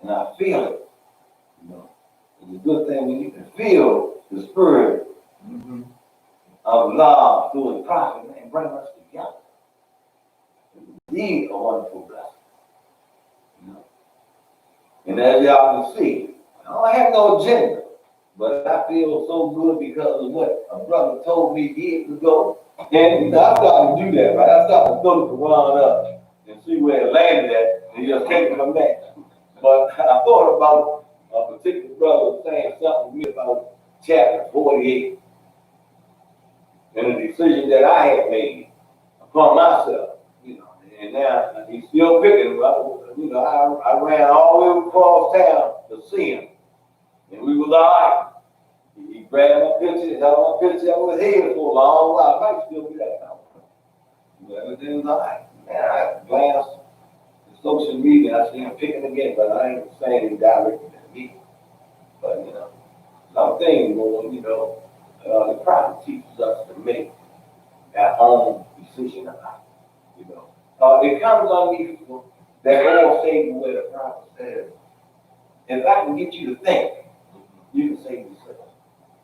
and I feel it. You know, it's a good thing when you can feel the spirit of love through the prophet and bring us together. These are wonderful blessings. You know? And as y'all can see, I don't have no agenda, but I feel so good because of what a brother told me years ago. And you know, I started to do that, right? I started to throw the Quran up and see where it landed at and just take it from there. But I thought about a particular brother saying something to me about chapter 48 and a decision that I had made upon myself, you know. And now he's still picking, you know, I ran all the way across town to see him, and we was all right. He grabbed my picture, held my picture over his head for a long while. I might still be that now. But everything was all right. Man, I glanced at social media, I see him picking again, but I ain't saying he directly to me. But, you know, some things, you know, the prophet teaches us to make our own decision about it, you know. It comes on me that old statement where the prophet says, if I can get you to think, you can save yourself.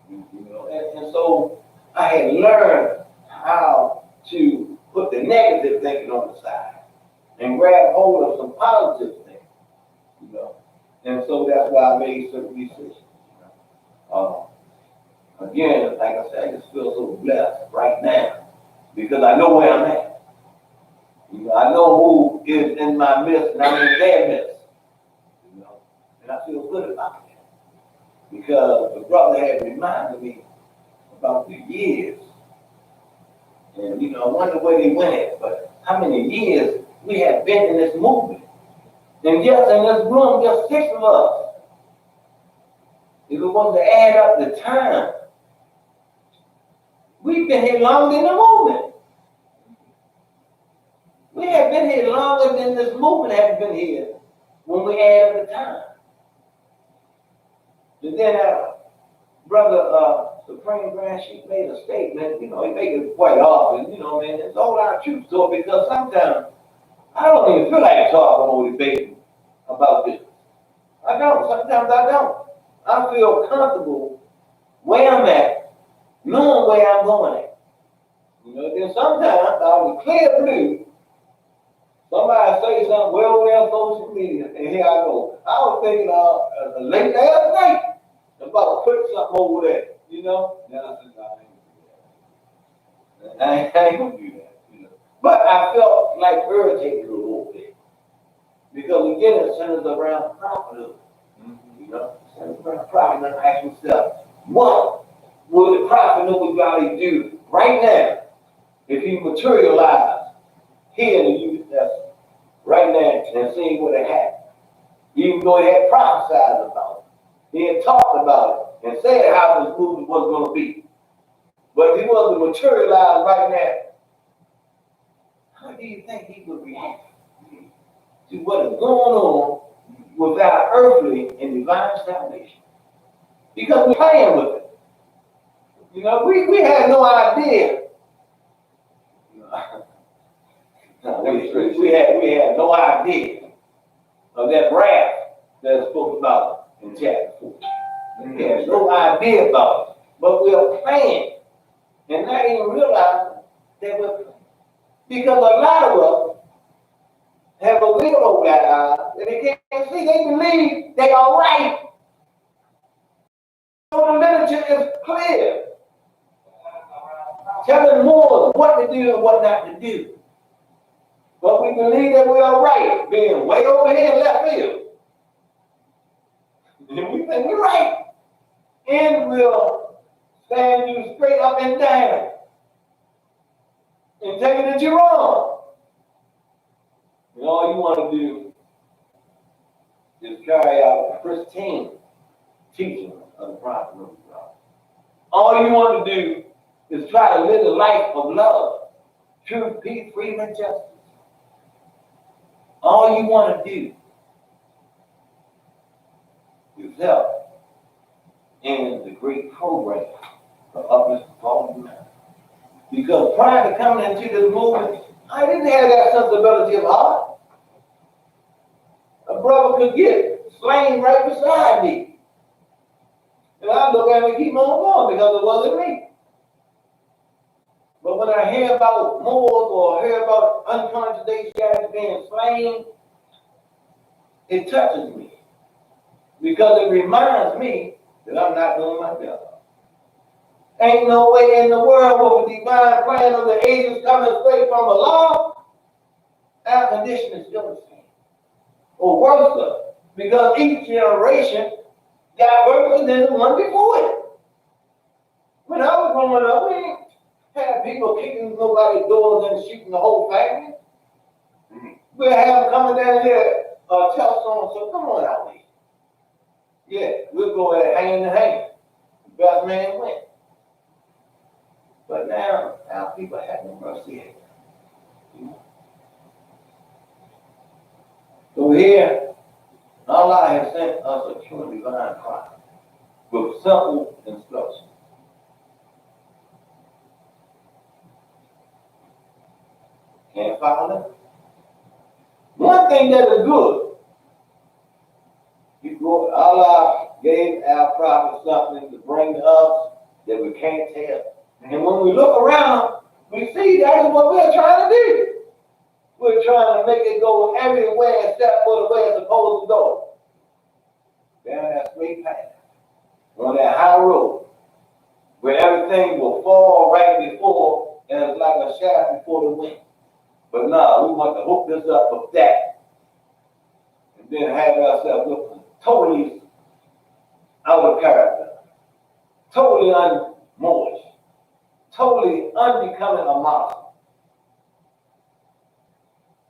You know, and so I had learned how to put the negative thinking on the side and grab hold of some positive things, you know. And so that's why I made certain decisions. You know? Again, like I said, I just feel so blessed right now because I know where I'm at. You know, I know who is in my midst and I'm in their midst. You know, and I feel good about that because the brother had reminded me about the years. And, you know, I wonder where they went at, but how many years we have been in this movement. And yes, in this room, just 6 of us. If we want to add up the time, we've been here longer than the movement. We have been here longer than this movement has been here when we add up the time. And then Brother Supreme Grand Chief made a statement, you know, he makes it quite often, you know, man, it's a whole lot of truth to it because sometimes I don't even feel like talking or debating about this. I don't. Sometimes I don't. I feel comfortable where I'm at, knowing where I'm going at. You know, then sometimes I'll be clear blue. Somebody say something well over there on social media, and here I go. I was thinking late last night about putting something over there, you know? Now I said, no, I ain't gonna do that, you know. But I felt like irritated a little bit. Because again, it centers around prophethood. You know, it centers around prophet, and I ask myself, what would the prophet know what God would do right now if he materialized here in the Youth Testament? Right now, and seeing what had happened. Even though he had prophesied about it, he had talked about it, and said how this movement was going to be. But if he wasn't materialized right now, how do you think he would react to what is going on with our earthly and divine salvation? Because we're playing with it. You know, we had no idea. We had no idea of that wrath that's spoken about in chapter 4. We had no idea about it. But we're playing and not even realizing that we're playing. Because a lot of us have a wheel over their eyes and they can't see. They believe they are right. So the literature is clear. Telling more what to do and what not to do. But we believe that we are right, being way over here in left field. And we think we're right. And we'll stand you straight up and down and tell you that you're wrong. And all you want to do is carry out pristine teaching of the prophet of God. All you want to do is try to live a life of love, truth, peace, freedom, and justice. All you want to do is help in the great program of uplift fallen man. Because prior to coming into this movement, I didn't have that sensibility of heart. A brother could get slain right beside me. And I look at him and keep on going because it wasn't me. But when I hear about Moors or hear about unconscious Asiatics being slain, it touches me. Because it reminds me that I'm not doing my job. Ain't no way in the world with a divine plan of the ages coming straight from Allah, our condition is still the same. Or worse, because each generation got worse than the one before it. When I was growing up, we didn't have people kicking nobody's doors and shooting the whole family. We'll have them coming down here, tell someone, so come on out here. Yeah, we'll go at hand in hand. The best man wins. But now, our people have no mercy. So here, Allah has sent us a true divine prophet with simple instructions. Can't follow them. One thing that is good, Allah gave our prophet something to bring to us that we can't tell. And when we look around, we see that is what we're trying to do. We're trying to make it go everywhere except for the way it's supposed to go. Down that straight path, on that high road, where everything will fall right before, and it's like a shaft before the wind. But no, we want to hook this up with that, and then have ourselves looking totally out of character, totally un-Moorish, totally unbecoming a Muslim.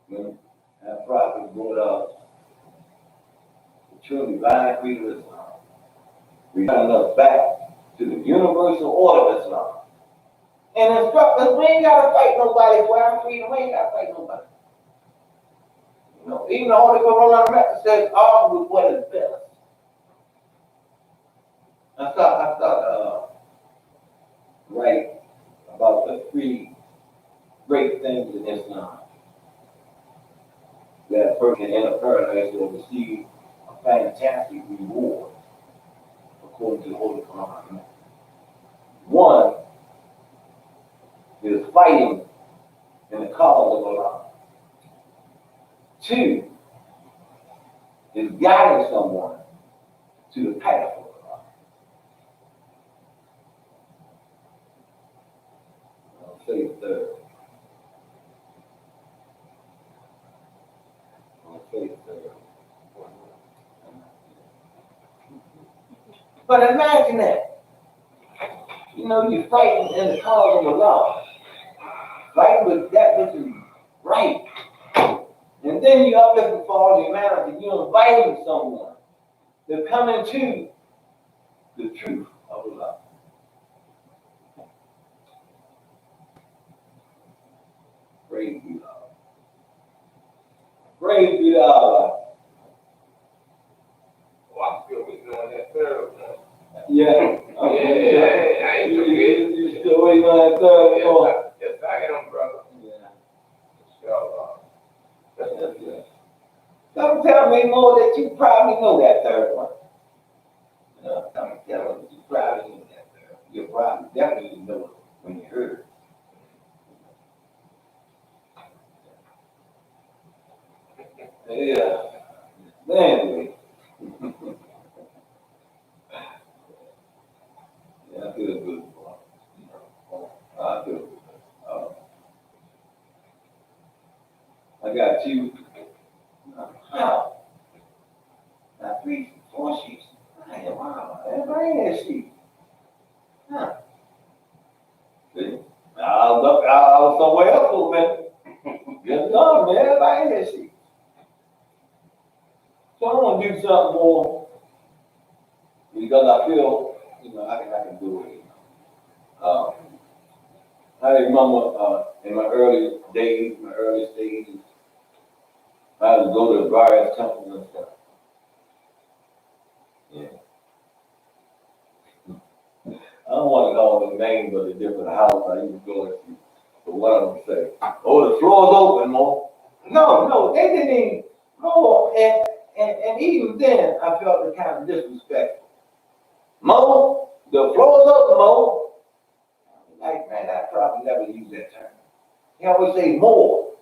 When our prophet brought up the true divine creed of Islam, we turn us back to the universal order of Islam. And instruct us, we ain't got to fight nobody for our freedom, we ain't got to fight nobody. You know, even the Holy Quran says, argue with what is best. I thought right about the three great things in Islam. That a person in a paradise will receive a fantastic reward according to the Holy Quran. One is fighting in the cause of Allah. Two is guiding someone to the path of Allah. I'll say the third. But imagine that. You know, you're fighting in the cause of Allah. Fighting with that which is right. And then you're uplifting for all humanity. You're inviting someone to come into the truth of Allah. Praise be to Allah. Praise be to Allah. I feel we doing that third one. Yeah. I ain't forget. You still waiting on that third one? Yes, I am, brother. Yeah. Inshallah. Yeah. Don't tell me more that you probably know that third one. Don't tell me that you probably know that third one. You probably definitely know it when you heard it. Yeah. Anyway. Yeah, I feel good. I feel good. I got two. Wow. Now 3, 4 sheets. Wow. Everybody has sheets. Huh. See? I was somewhere else for a minute. Just done, man. Everybody has sheets. So I want to do something more because I feel, I can do it. I remember in my early stages, I would go to various temples and stuff. Yeah. I don't want to call the name of the different house I used to go into. But what I'm going to say, the floor's open, Mo. No, they didn't even go And even then, I felt it kind of disrespectful. Mo, the floor's up, Mo. Like, man, I probably never use that term. He always say more.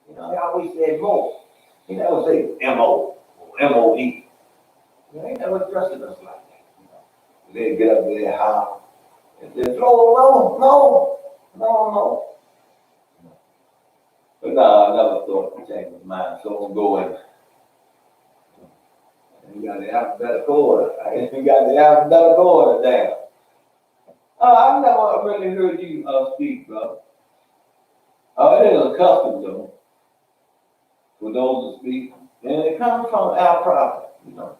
You know, he always said more. He never say M-O or M-O-E. You know, he never addressed us like that. You know, they'd get up there, holler, and say, floor, no. But no, I never thought to change my mind. So I'm going. You got the alphabetical order. You got the alphabetical order down. I've never really heard you speak, brother. It is a custom, though, for those to speak. And it comes from our prophet, you know.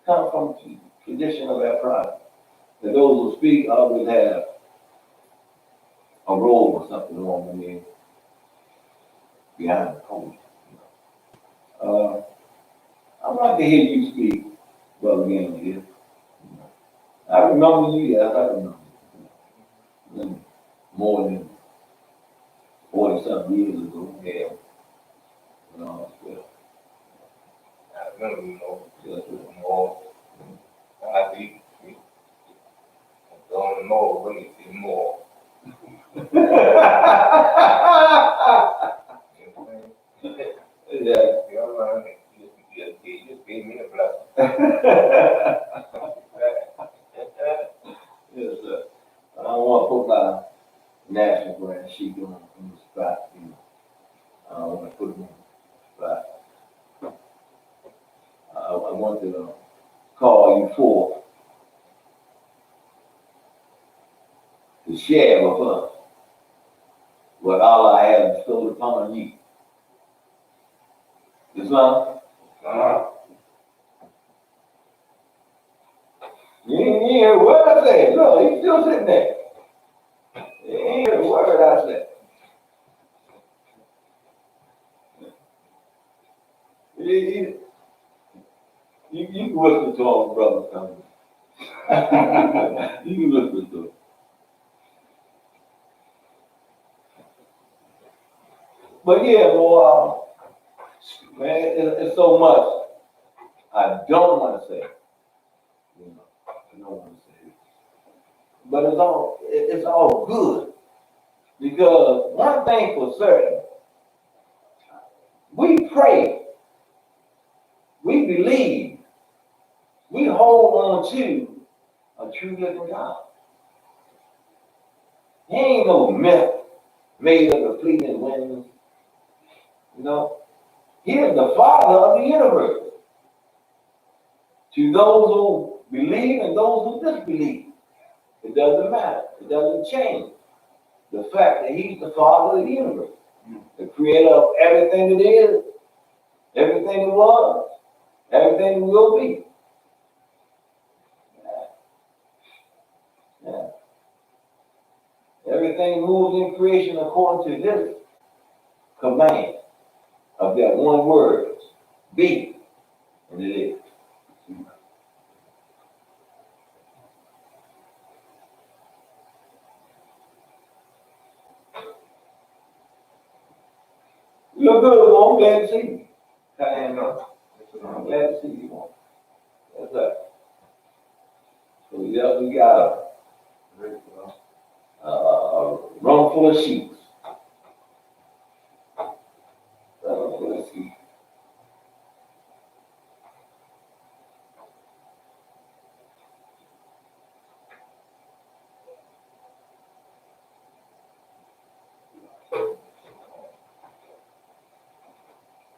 It comes from the tradition of our prophet. And those who speak always have a robe or something on when they're behind the podium. You know. I'd like to hear you speak, Brother Gamble. I remember you, yes, I remember you. More than 40-something years ago. Yeah, Yeah. I remember, Yes, more. I see, going more, when you see more. yeah. Your man, you just gave me a blessing. Yes, sir. I don't want to put my national brand sheet on the spot, you know. I don't want to put them on the spot. I want to call you forth to share with us what Allah has bestowed upon you. Islam? You ain't hear a word I said. Look, he's still sitting there. You ain't hear a word I said. You can whisper to all the brothers coming. You can whisper to them. But yeah, boy, man, it's so much I don't want to say. You know, I don't want to say it. But it's all good. Because one thing for certain, we pray, we believe, we hold on to a true living God. He ain't no myth made of the fleeting winds. You know, he is the Father of the universe. To those who believe and those who disbelieve, it doesn't matter. It doesn't change the fact that he's the Father of the universe, the creator of everything that is, everything that was, everything that will be. Yeah. Everything moves in creation according to his command of that one word, be, and it is. You're good, Mom. I'm glad to see you. I'm glad to see you, Mom. That's right. So yeah, we got a room full of sheep. Room full of sheep.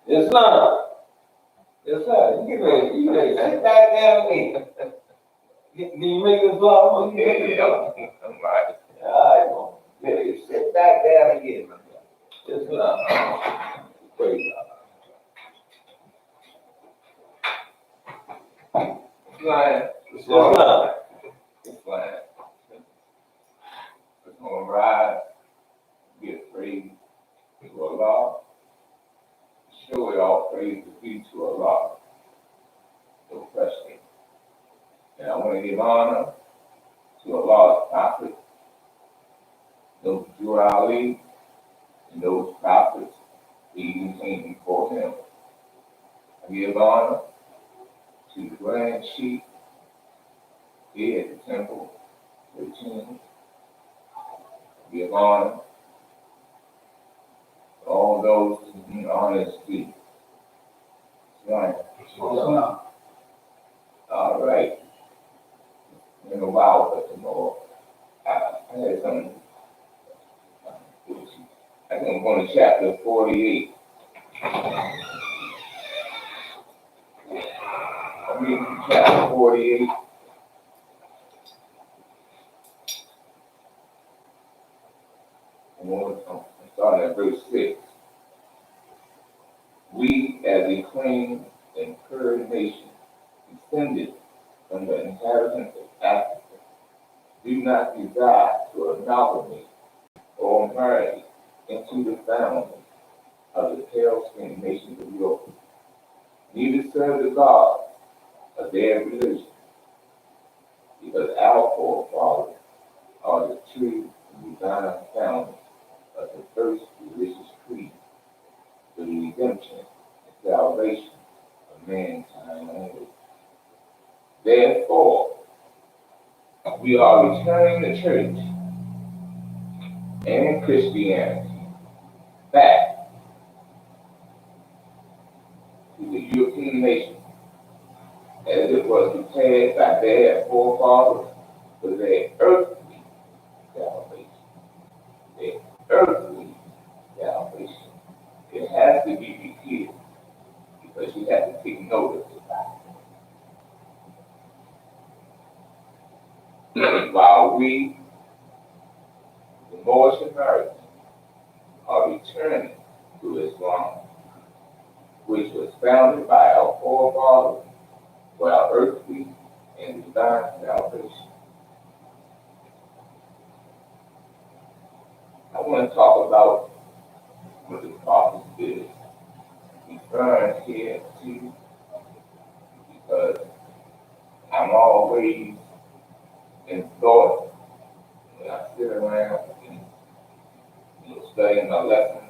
Islam. Yes, sir. You get ready. You ready. Sit back down again. Can you make this vlog? Yeah, I'm right. All right, Mom. Ready. Sit back down again. Islam. Praise Flying. God. Islam. Flying. We're gonna ride, get praise to Allah. Show it all praise to be to Allah. So precious. And I want to give honor to Allah's prophet, those Drew Ali, and those prophets who even came before him. I give honor to the Grand Chief here at the Temple 13. I give honor to all those to whom honor is due. Right. All right. In a while, but tomorrow, I had some. I think I'm going to chapter 48. I'm reading from chapter 48. I'm starting at verse 6. We, as a clean and pure nation, descended from the inhabitants of Africa, do not desire to amalgamate or marry into the family of the pale skinned nations of Europe, neither serve the gods of their religion, because our forefathers are the true and divine founders of the first religious creed for the redemption and salvation of mankind only. Therefore, we are returning the church and Christianity back to the European nations as it was prepared by their forefathers for their earthly salvation. Their earthly salvation. It has to be repeated because you have to take notice about it. While we, the Moorish Americans, are returning to Islam, which was founded by our forefathers for our earthly and divine salvation. I want to talk about what the prophet is referring here to, because I'm always in thought when I sit around and studying my lesson.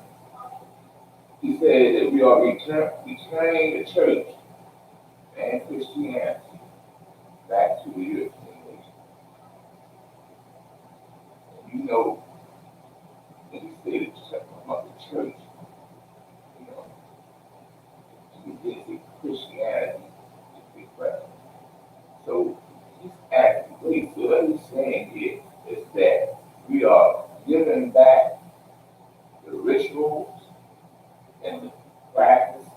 He said that we are returning the church and Christianity back to the European nation. And you know, when he said about the church, you know, it's Christianity is the present. So he's asking, what he's saying here is that we are giving back the rituals and the practice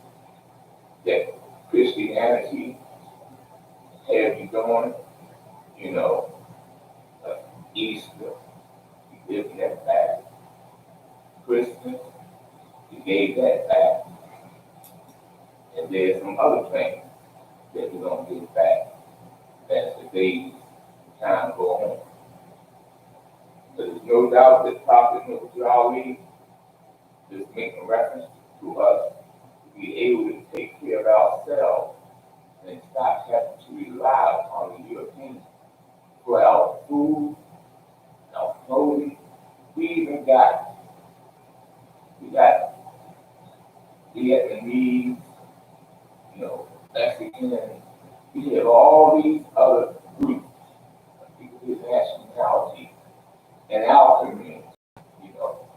that Christianity had you doing, you know, Easter, you give that back. Christmas, you gave that back. And there's some other things that we're going to give back as the days time go on. There's no doubt that Prophet Mujahid is making reference to us to be able to take care of ourselves and stop having to rely upon the Europeans for our food, our clothing. We got Vietnamese, you know, Mexican. We have all these other groups of people with nationality in our community, you know,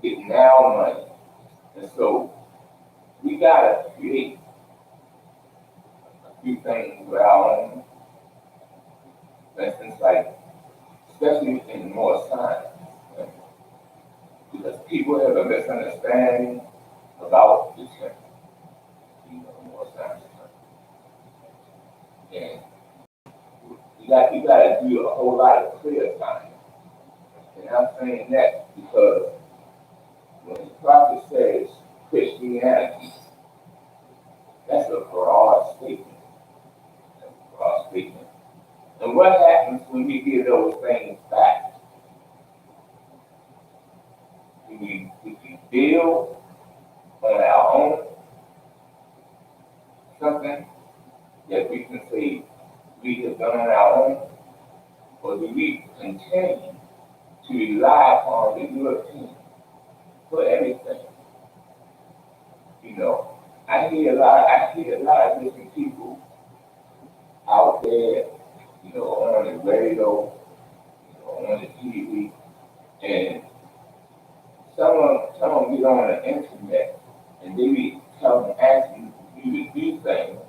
getting our money. And so we gotta create a few things with our own. For instance, like, especially in more science, because people have a misunderstanding about the temple, you know, more science. And you gotta do a whole lot of clear science. And I'm saying that because when the prophet says Christianity, that's a broad statement. That's a broad statement. And what happens when we give those things back? Do we build on our own something that we can say we have done on our own? Or do we continue to rely upon the Europeans for everything? You know, I I hear a lot of different people out there, on the radio, on the TV, and some of them get on the internet and they be asking you to do things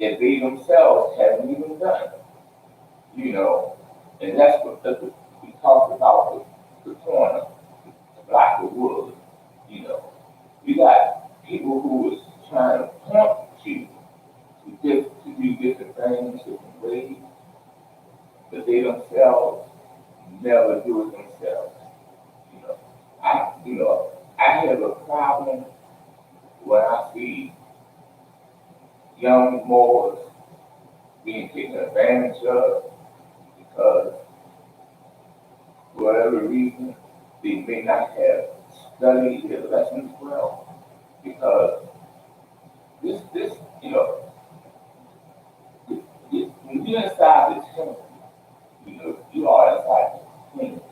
that they themselves haven't even done, you know, and that's what we talked about the corner, the block of wood, you know. You got people who is trying to point you to do different things, different ways, but they themselves never do it themselves. You know, I have a problem when I see young boys being taken advantage of because for whatever reason they may not have studied their lessons well. Because this, when you're inside the temple, you are inside the kingdom.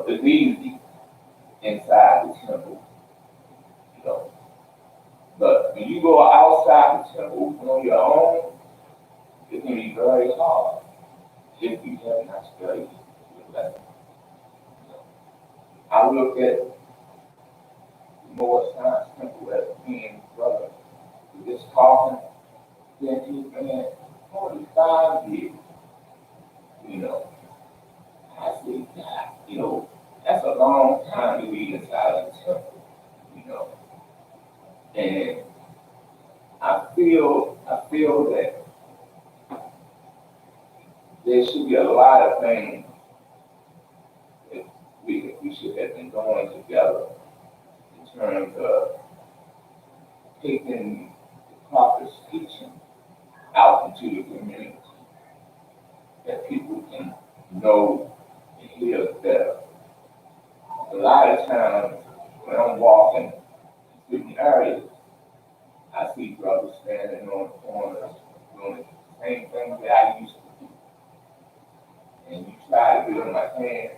The deity inside the temple, you know. But when you go outside the temple on your own, it can be very hard if you have not studied your lesson. You know. I look at the Moore Science Temple as being brother with this talking, then he's been 45 years, you know. I say, God, that's a long time to be inside of the temple, you know. And I feel that there should be a lot of things that we should have been doing together in terms of taking the prophet's teaching out into the community that people can know and hear better. A lot of times when I'm walking in certain areas, I see brothers standing on corners doing the same thing that I used to do. And you try to give them my hand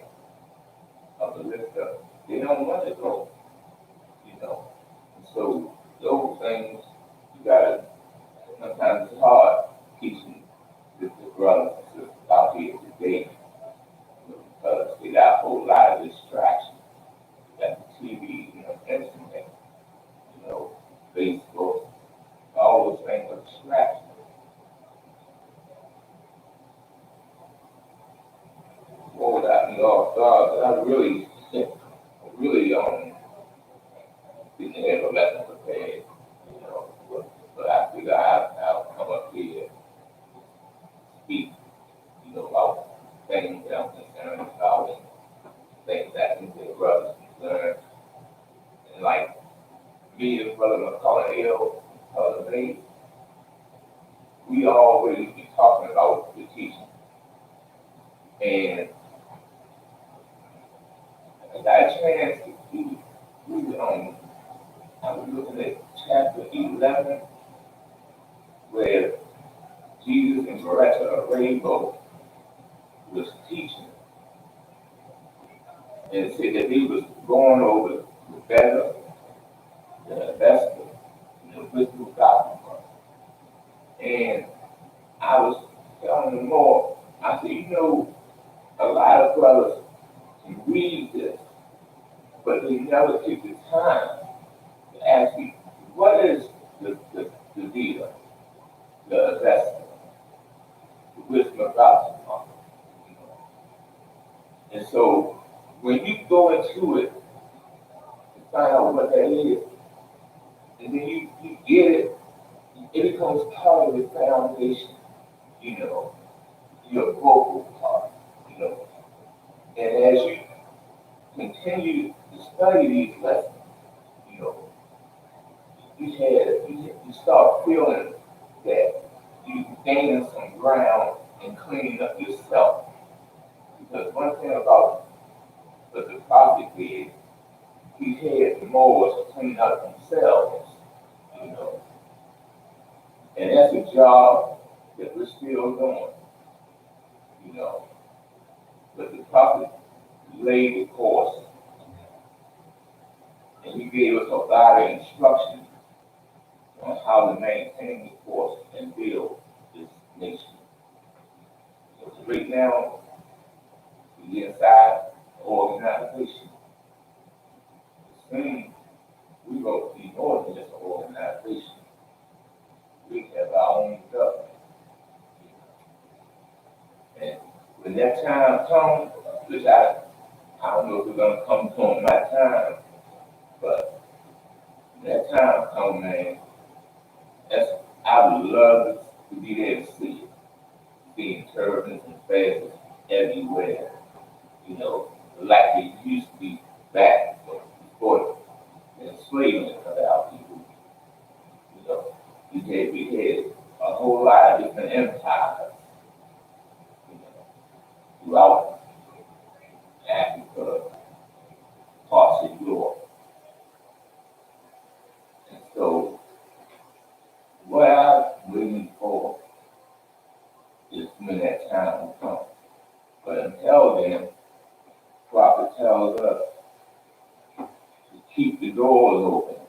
of the lift up, they don't want to go, you know. And so those things you gotta sometimes it's hard teaching the brothers and sisters out here today, because they got a whole lot of distractions. You got the TV, internet, Facebook, all those things are distractions. What would I be off guard? I really didn't have a lesson prepared, but I figure I'll come up here, speak, about things that I'm concerned about and things that I think that brothers can learn. And like me and Brother McCullough, Brother Lee, we always be talking about the teaching. And I got a chance to I was looking at chapter 11, where Jesus and Beretta Rainbow was teaching. And it said that he was going over the better, the best, the wisdom of God. And I was telling them more. I said, a lot of brothers can read this, but they never take the time to ask me, what is the deal, the investment, the wisdom of God? And so when you go into it and find out what that is, and then you get it, it becomes part of the foundation, you know, your vocal part, And as you continue to study these lessons, you know, you start feeling that you gaining some ground and cleaning up yourself. Because one thing about what the prophet did, he had the Moors clean up themselves, you know. And that's a job that we're still doing, you know. But the prophet laid the course, and he gave us a lot of instruction on how to maintain the force and build this nation. So right now, we inside the organization. Soon, we go to be more than just an organization. We have our own government. And when that time comes, which I don't know if it's gonna come to my time, but when that time comes, man, that's, I would love to be there to see it. Seeing turbans and feathers everywhere, you know, like it used to be back before the enslavement of our people. You know, we had a whole lot of different empires, you know, throughout Africa, parts of Europe. And so what I'm waiting for is when that time will come. But until then, prophet tells us to keep the doors open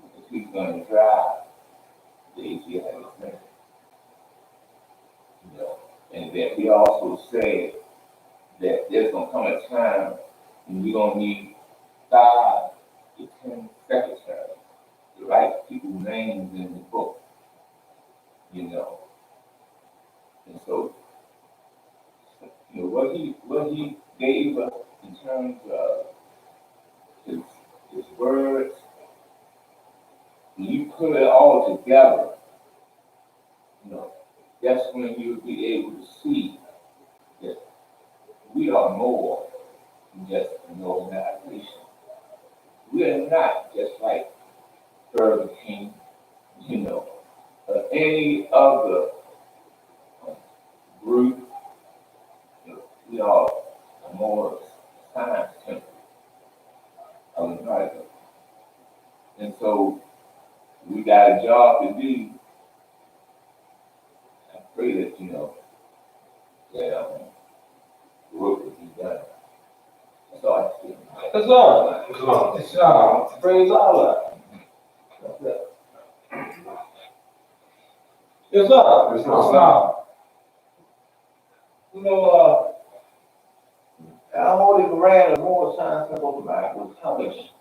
because he's going to drive the Asiatic man. You know, and that he also said that there's going to come a time when we're going to need 5 to 10 secretaries to write people's names in the book, you know. And so, you know, what he gave us in terms of his words, when you put it all together, you know, that's when you'll be able to see that we are more than just an organization. We are not just like Burger King, you know, or any other group. You know, we are a more science temple of America. And so we got a job to do. I pray that, you know, that work will be done. That's all I see. That's all. That's all. Praise Allah. It's up. It's up. You know, our Holy Quran of Moore Science Temple of America was published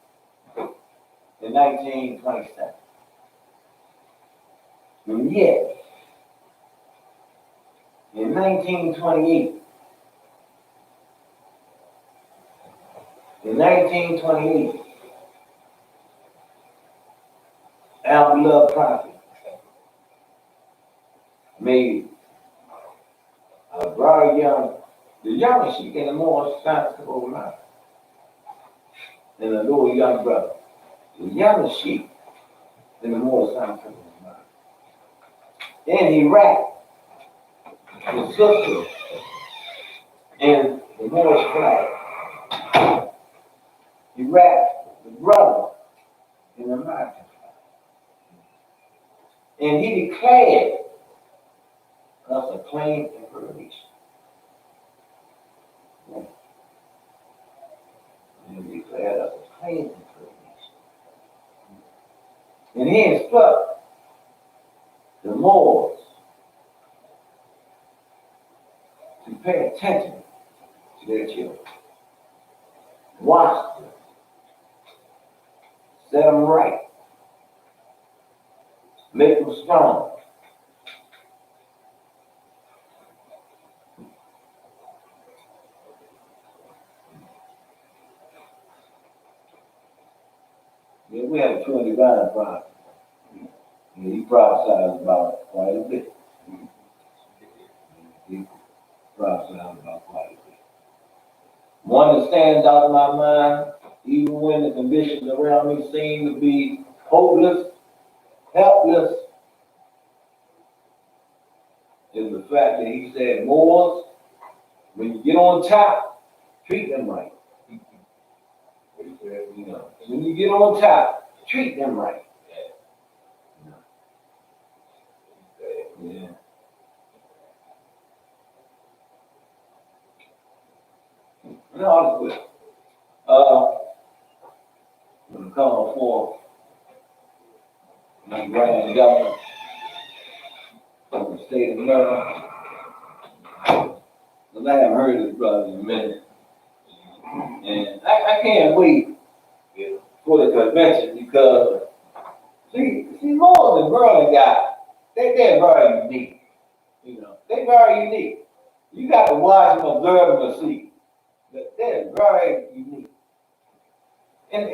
in 1927. And yet, in 1928, our beloved prophet made a very the youngest sheik in the Moore Science Temple of America, and a little young brother, the youngest sheik in the Moore Science Temple of America. Then he rapped his sister in the Moorish flag. He rapped the brother in the American flag. And he declared us a claim and permission. And he declared us a claim and permission. And he instructed the Moors to pay attention to their children. Watch them. Set them right. Make them strong. Yeah, we have a true and divine prophet. And he prophesies about quite a bit. He prophesies about quite a bit. One that stands out in my mind, even when the conditions around me seem to be hopeless, helpless, is the fact that he said, Moors, when you get on top, treat them right. You know, when you get on top, treat them right. Yeah. No, it's good. I'm gonna come forth my granddaughter from the state of Maryland. But I haven't heard of this brother in a minute. And I can't wait for the convention because, see, more than Burley guys, they're very unique. You know, they're very unique. You got to watch them, observe them, and see. But they're very unique. And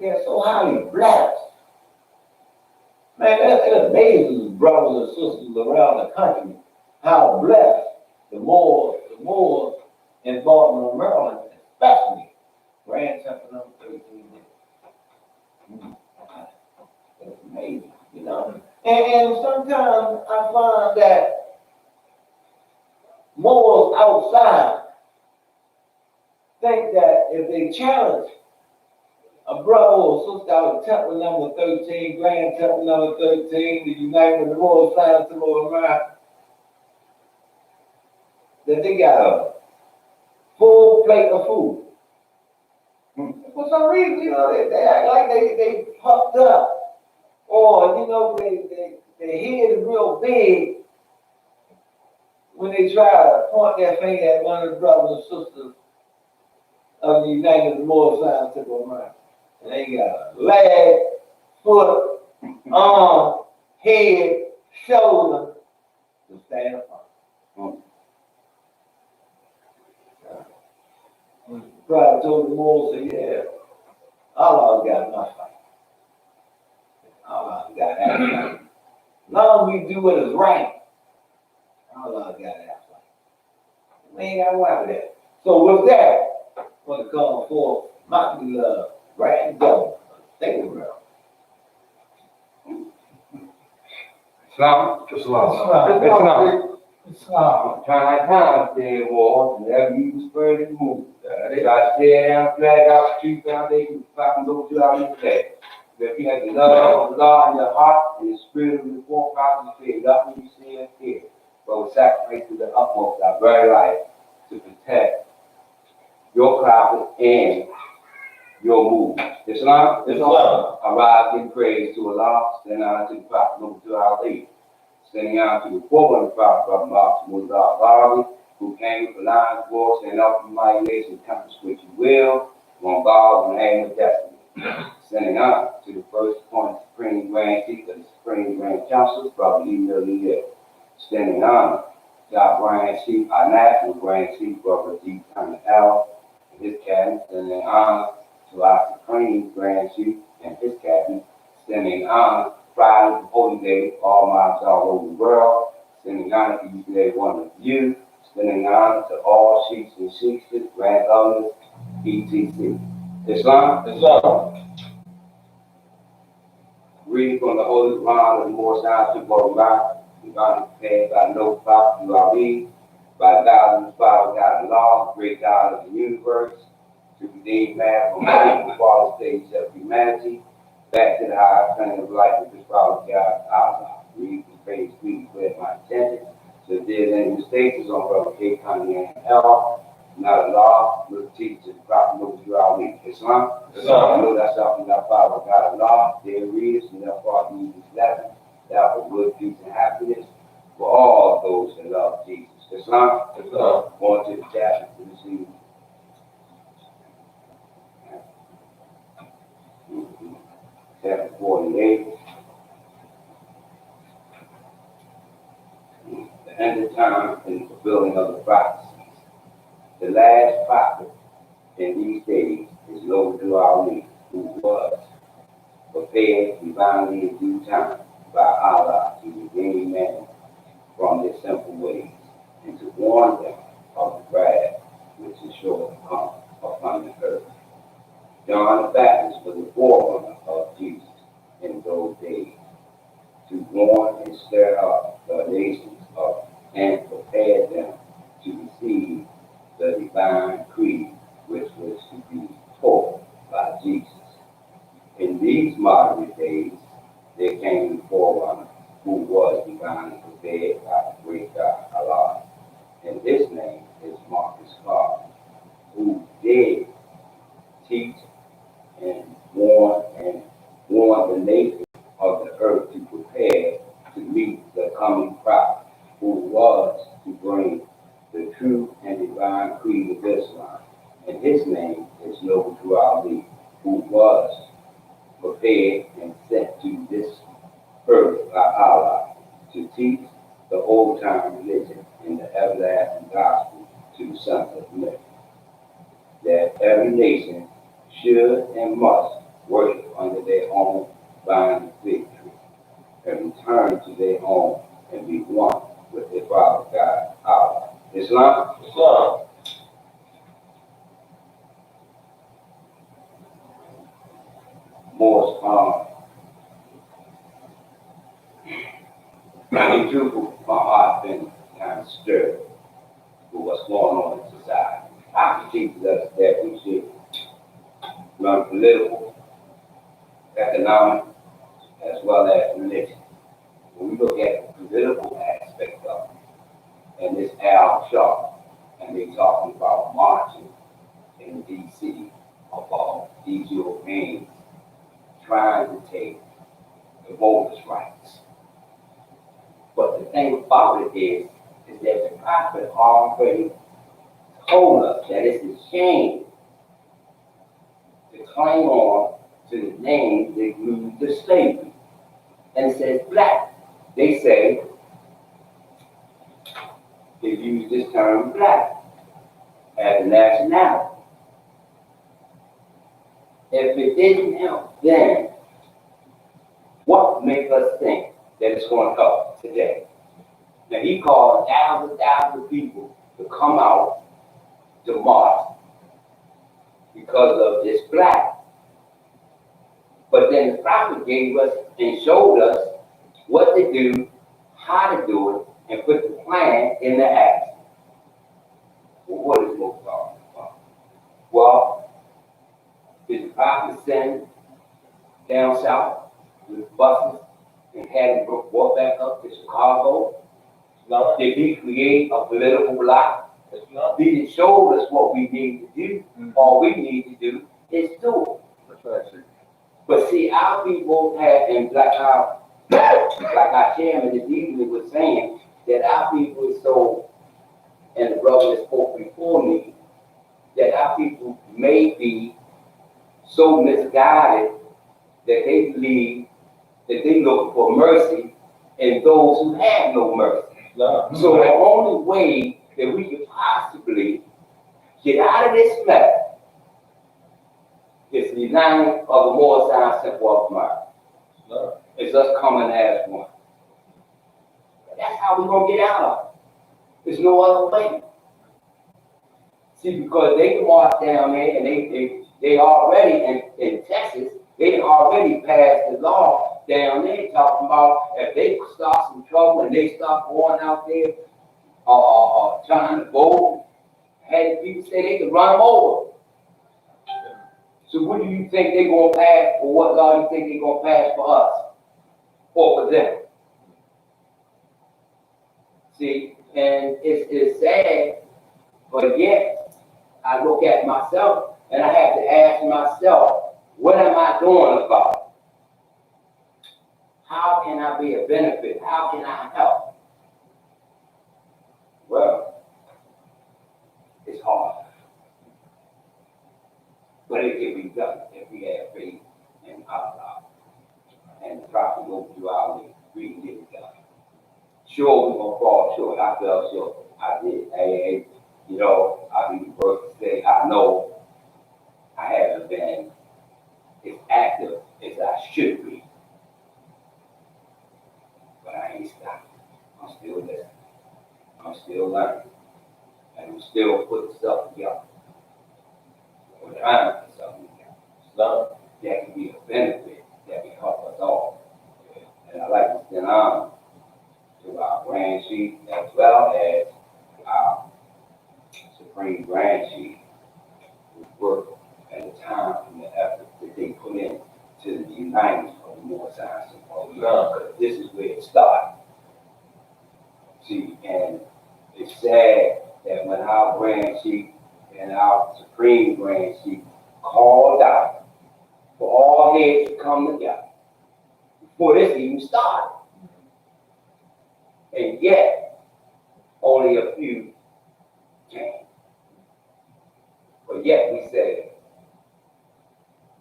they're so highly blessed. Man, it amazes brothers and sisters around the country how blessed the Moors in Baltimore, Maryland, especially Grand Temple number 13. It's amazing, you know. And sometimes I find that Moors outside think that if they challenge a brother or sister out of Temple number 13, Grand Temple number 13, the United Moors Zion Temple of America, that they got a full plate of food. For some reason, you know, they act like they puffed up. Or, you know, their head is real big when they try to point their finger at one of the brothers and sisters of the United Moors Zion Temple of America. And they got a leg, foot, arm, head, shoulder to stand upon. Probably told the Moors, say, yeah, Allah's got my fight. Allah's got that fight. As long as we do what is right, Allah's got that fight. We ain't got to worry with that. So with that, I want to call forth my beloved granddaughter, State of Maryland. Islam. Time stay war, whenever you spread and move. I stay down, flag out, tree foundation, fucking go to our flag. If you have the love of God in your heart and the spirit of the forefathers, you say nothing you see and fear, but will sacrifice to the utmost our very life to protect your climate and your move. Islam. Arise in praise to Allah, stand out to the prophet, number 2 hours 8. Sending out to the former prophet of Mark Muzar Barbie, who came with the lion's voice and up from my nation, accomplish what you will, on God and aim of destiny. Sending out to the first point Supreme Grand Chief of the Supreme Grand Council, Brother Lee. Standing on to our Grand Chief, our National Grand Chief, Brother D. Thomas L. and his cabinet. Sending on to our Supreme Grand Chief and his cabinet. Standing on Friday, Holy Day, all mobs all over the world, sending honor to each and every one of you, sending honor to all sheiks and sheikstas, grand governors, etc. Islam. Reading from the Holy Quran of the Most High to Allah, divine prepared by no prophet you are read, by God and Father, God and law, great God of the universe, to redeem man from the fallen stage of humanity, back to the higher plane of life with this power of God, Allah. Read the phrase, we declare my intentions. So if there's any mistakes on Brother K. Kanye and L, not a law, we'll teach the prophet knows you are weak. Islam. I know that's something that power of God, Allah. Their readers and their part needs this lesson. That for good, peace, and happiness for all those that love Jesus. Islam. Going to the chapter to this evening. Chapter 48. The end of time and the fulfilling of the prophecies. The last prophet in these days is Lord Ali, who was prepared divinely in due time by Allah to redeem man from their sinful ways and to warn them of the wrath which is sure to come upon the earth. John the Baptist was the forerunner of Jesus in those days, to warn and stir up the nations up and prepare them to receive the divine creed which was to be taught by Jesus. In these modern days, there came the forerunner who was divinely prepared by the great God Allah, and his name is Marcus Garvey, who did teach and warn the nation of coming prophet, who was to bring the true and divine creed of Islam. And his name is known to Ali, who was prepared and sent to this earth by Allah to teach the old time religion and the everlasting gospel to the sons of men, that every nation should and must worship under their own binding victory and return to their home and be one with their Father God, Allah. Islam? Islam. More my heart been kind of stirred with what's going on in society. Our teaches us that we should learn political, economic, as well as religion. When we look at the political aspect of it, and this Al Sharp, and they talking about marching in D.C. about these Europeans trying to take the voters' rights. But the thing about it is that the prophet already told us that it's a shame to claim on to the name that grew the slavery. And it says black. They say, they use this term black as a nationality. If it didn't help then, what makes us think that it's going to help today? Now he called thousands of people to come out to march because of this black. But then the prophet gave us and showed us what to do, how to do it, and put the plan in the action. Well, what is most talking about? Well, did the prophet send down south with buses and had them brought back up to Chicago? No. Did he create a political bloc? No. He showed us what we need to do. All we need to do is do it. That's right, sir. But see, our people have, and like our chairman this evening was saying, that our people is so, and the brother that spoke before me, that our people may be so misguided that they believe that they look for mercy in those who have no mercy. No. So the only way that we could possibly get out of this mess is the uniting of the Moore Science Simple of Mind. No. It's us coming as one. That's how we're going to get out of it. There's no other way. See, because they can march down there and they already in Texas, they already passed the law down there talking about if they start some trouble and they start going out there trying to vote, had people say they could run them over. So what do you think they're going to pass, or what law do you think they're going to pass for us or for them? See, and it's sad, but yet I look at myself and I have to ask myself, what am I doing about it? How can I be a benefit? How can I help? Well, it's hard. But it can be done if we have faith in Allah. And the prophet goes through our way, we can get it done. Sure, we're going to fall short. I fell short. I did. I'll be the first to say I know I haven't been as active as I should be. But I ain't stopping. I'm still listening. I'm still learning. And I'm still putting stuff together. We're trying to put something together. So that can be a benefit that can help us all. And I like to send on to our Grand Chief as well as our Supreme Grand Chief who work at the time and the effort that they put in to the uniting of the Moore Science Symposium. Because this is where it started. See, and it's sad that when our Grand Chief and our Supreme Grand Chief called out for all heads to come together before this even started. And yet, only a few came. But yet we say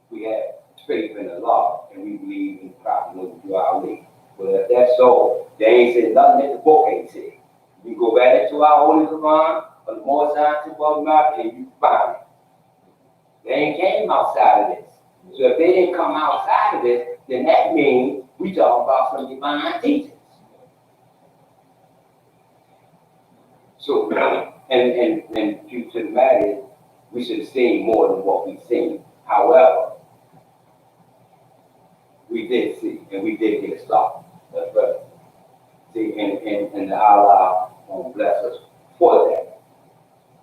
we have faith in the law and we believe in proper moving through our league. Well, if that's so, they ain't said nothing that the book ain't said. You go back into our Holy Quran or the more scientific mouth and you find it. They ain't came outside of this. So if they didn't come outside of this, then that means we talk about some divine teachings. So, and due to the matter, we should have seen more than what we've seen. However, we did see, and we did get stopped. That's right. See, and Allah won't bless us for that.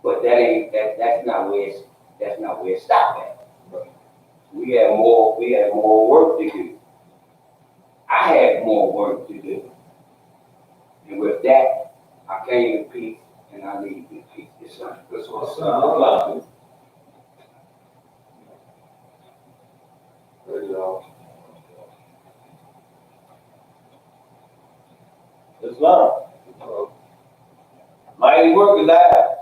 But that's not where it stopped at. We had more work to do. I had more work to do. And with that, I came in peace and I leave in peace. That's what's up. Islam. Mighty work is ours.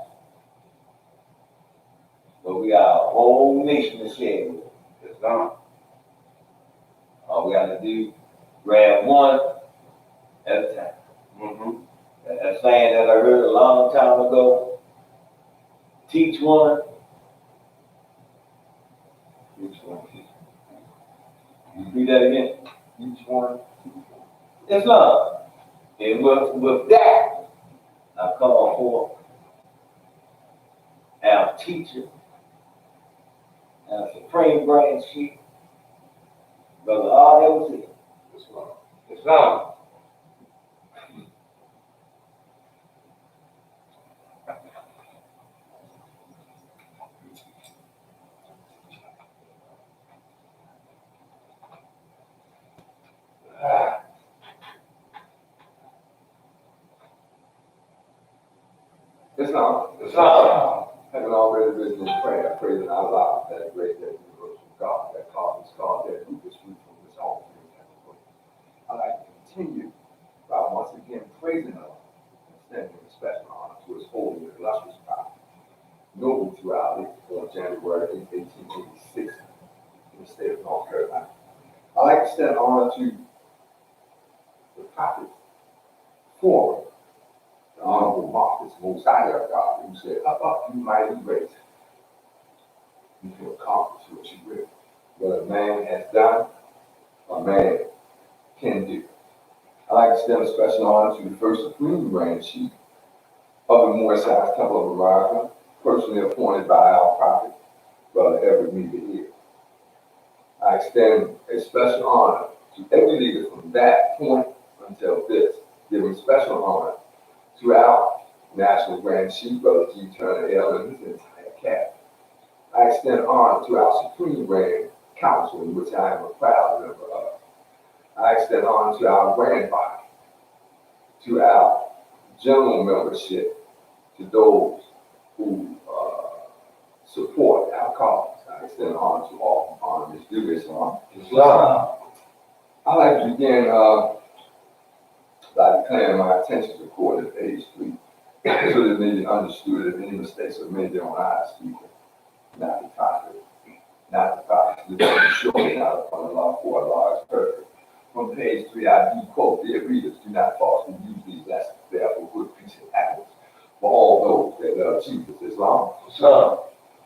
But we are a whole nation to share with. Islam. All we gotta do, grab one at a time. Mm-hmm. That saying that I heard a long time ago, teach one. Each one. Read that again. Each one. Islam. And with that, I call for our teacher, our supreme branch chief, Brother R.L.C. Islam. Islam. Having already written in prayer, I pray that Allah, that great, that universal God, that causes God, that root is free from this all things. I'd like to continue by once again praising Allah and extending respect and honor to his holy and illustrious prophet, noble throughout it, on January 8, 1886, in the state of North Carolina. I'd like to extend honor to the prophet forum, the Honorable Marcus Mosiah God, who said, up, you mighty race. You can accomplish what you will. What a man has done, a man can do. I'd like to extend a special honor to the first Supreme Grand Chief of the Moorish-Science Temple of America, personally appointed by our prophet, Brother Everett Meager here. I extend a special honor to every leader from that point until this, giving special honor to our National Grand Chief, Brother G. Turner L. and his entire cabinet. I extend honor to our Supreme Grand Council, in which I am a proud member of. I extend honor to our Grand Body, to our general membership, to those who support our cause. I extend honor to all honor is due Islam. I'd like to begin by declaring my intentions recorded at page 3, so that it may be understood if any mistakes are made on our speaker, not the prophet, surely not upon the law for a law is perfect. From page 3, I do quote, dear readers, do not falsely use these lessons, they are for good peace and happiness for all those that love Jesus. Islam.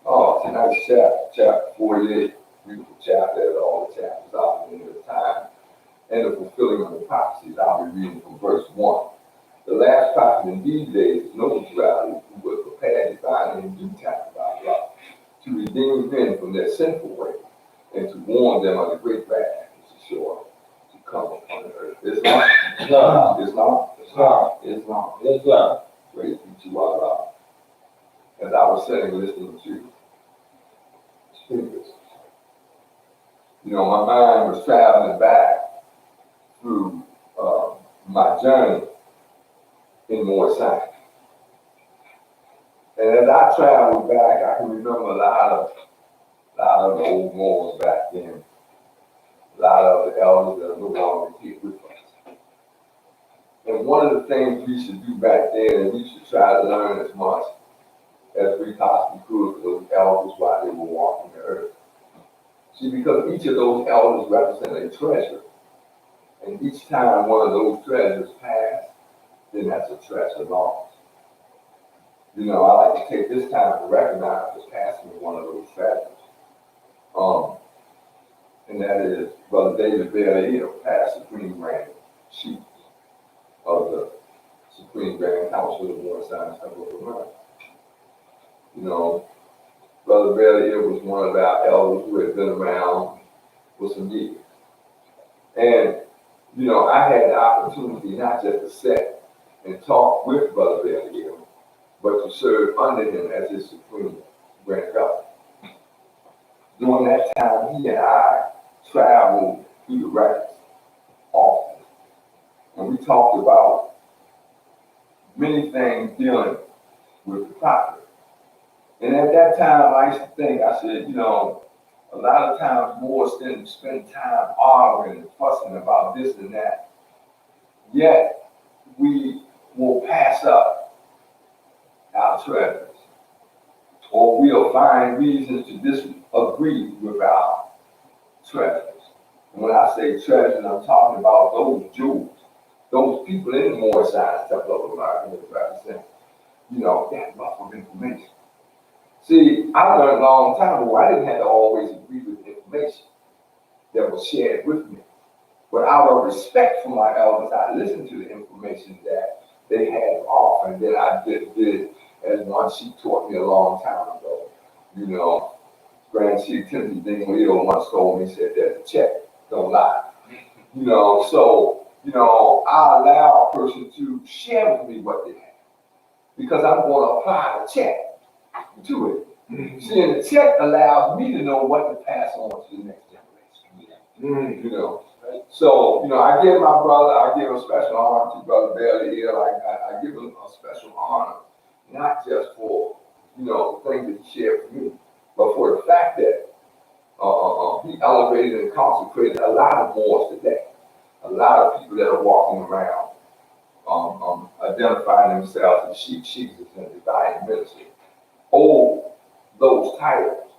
Oh, tonight's chapter 48, beautiful chapter, as all the chapters are in the time and the fulfilling of the prophecies. I'll be reading from verse 1. The last prophet in these days is known throughout it, who was prepared divinely in due time by God to redeem men from their sinful way and to warn them of the great wrath which is sure to come upon the earth. Islam. Praise be to Allah. As I was sitting listening to speakers, my mind was traveling back through my journey in Moorish science. And as I traveled back, I can remember a lot of the old Moors back then, a lot of the elders that are no longer here with us. And one of the things we should do back then, and we should try to learn as much as we possibly could for those elders while they were walking the earth. See, because each of those elders represent a treasure. And each time one of those treasures passed, then that's a treasure lost. You know, I like to take this time to recognize the passing of one of those treasures. And that is Brother David Bell passed Supreme Grand Chief of the Supreme Grand Council of the War Science Temple of America. You know, Brother Bell was one of our elders who had been around for some years. And, you know, I had the opportunity not just to sit and talk with Brother Bell, but to serve under him as his Supreme Grand Governor. During that time, he and I traveled through the ranks often. And we talked about many things dealing with the prophet. And at that time, I used to think, I said, you know, a lot of times more spend time arguing and fussing about this and that. Yet, we will pass up our treasures. Or we'll find reasons to disagree with our treasures. And when I say treasures, I'm talking about those jewels, those people in the Moore Science Temple of America that represent, you know, that wealth of information. See, I learned a long time ago, I didn't have to always agree with the information that was shared with me. But out of respect for my elders, I listened to the information that they had to offer, and then I did as one she taught me a long time ago. You know, Grand Chief Timothy Dingley once told me, he said, there's a check, don't lie. You know, so, you know, I allow a person to share with me what they have, because I'm going to apply the check to it. See, and the check allows me to know what to pass on to the next generation. You know, so, you know, I give my brother, I give a special honor to Brother Bailey here. I give him a special honor, not just for, you know, the things that he shared with me, but for the fact that he elevated and consecrated a lot of Moors today. A lot of people that are walking around identifying themselves as sheiks and divine ministry owe those titles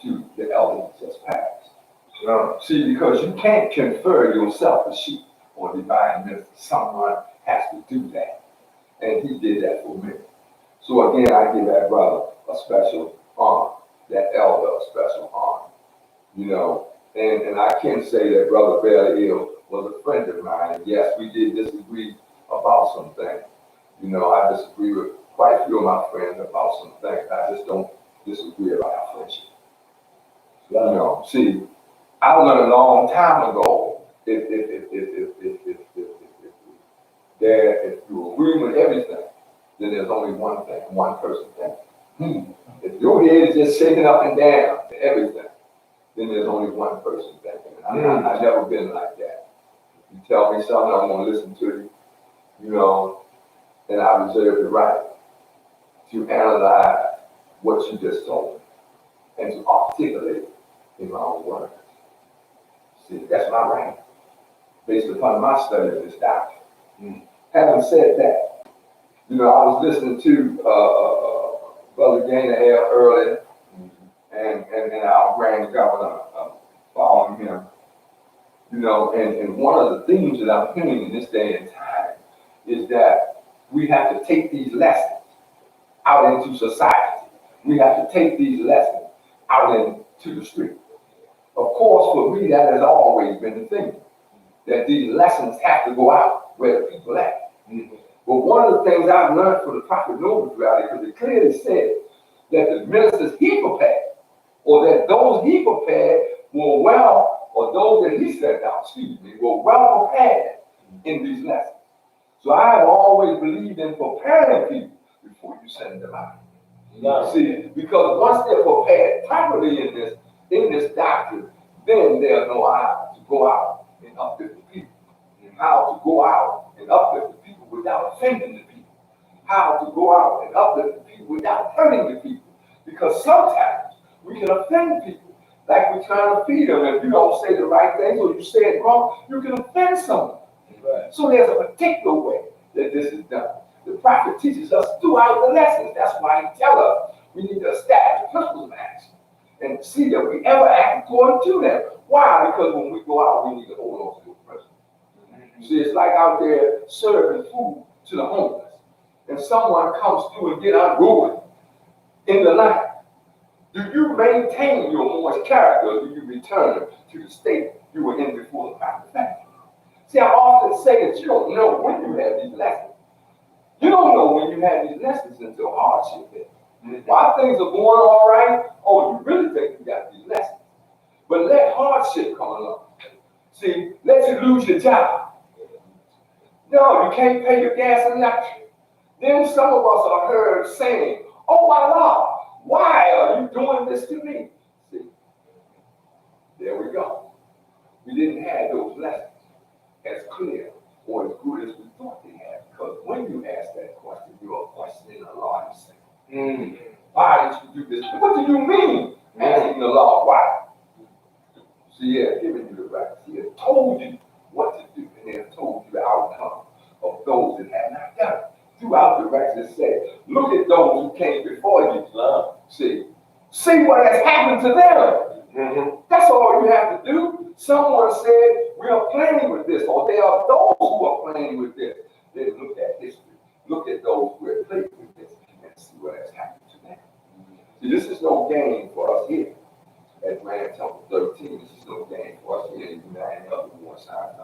to the elders just passed. See, because you can't confer yourself a sheik or divine minister. Someone has to do that. And he did that for me. So again, I give that brother a special honor, that elder a special honor. You know, and I can say that Brother Bailey was a friend of mine. And yes, we did disagree about some things. You know, I disagree with quite a few of my friends about some things. I just don't disagree about our friendship. You know, see, I learned a long time ago if you agree with everything, then there's only one thing, one person thinking. If your head is just shaking up and down to everything, then there's only one person thinking. I've never been like that. If you tell me something, I'm going to listen to you, you know, and I reserve the right to analyze what you just told me and to articulate it in my own words. See, that's my right, based upon my study of this doctrine. Having said that, you know, I was listening to Brother Gaynor earlier, and our Grand Governor following him. You know, and one of the themes that I'm hearing in this day and time is that we have to take these lessons out into society. We have to take these lessons out into the street. Of course, for me, that has always been the thing, that these lessons have to go out where the people at. But one of the things I've learned from the Prophet Noble throughout it, because it clearly said that the ministers he prepared, or that those he prepared were or those that he sent out, were well prepared in these lessons. So I have always believed in preparing people before you send them out. See, because once they're prepared properly in this doctrine, then they'll know how to go out and uplift the people. And how to go out and uplift the people without offending the people. How to go out and uplift the people without hurting the people. Because sometimes we can offend people. Like we're trying to feed them. If you don't say the right thing or you say it wrong, you can offend someone. So there's a particular way that this is done. The prophet teaches us throughout the lessons. That's why he tells us we need to establish principles of action and see that we ever act according to them. Why? Because when we go out, we need to hold on to those principles. See, it's like out there serving food to the homeless, and someone comes through and get unruly in the night. Do you maintain your moral character, or do you return to the state you were in before the prophet? See, I often say that you don't know when you have these lessons. You don't know when you have these lessons until hardship hits. While things are going all right, oh, you really think you got these lessons. But let hardship come along. See, let you lose your job. No, you can't pay your gas and electric. Then some of us are heard saying, oh my Lord, why are you doing this to me? See, there we go. We didn't have those lessons as clear or as good as we thought they had. Because when you ask that question, you are questioning the law himself. Why did you do this? What do you mean asking the law? Why? See, he has given you the right. He has told you what to do, and he has told you the outcome of those that have not done it. Throughout the rest, it said, look at those who came before you. See what has happened to them. That's all you have to do. Someone said, we are playing with this, or there are those who are playing with this. Then look at history. Look at those who have played with this and see what has happened to them. See, this is no game for us here at Grand Temple 13. This is no game for us here in the United other war signs.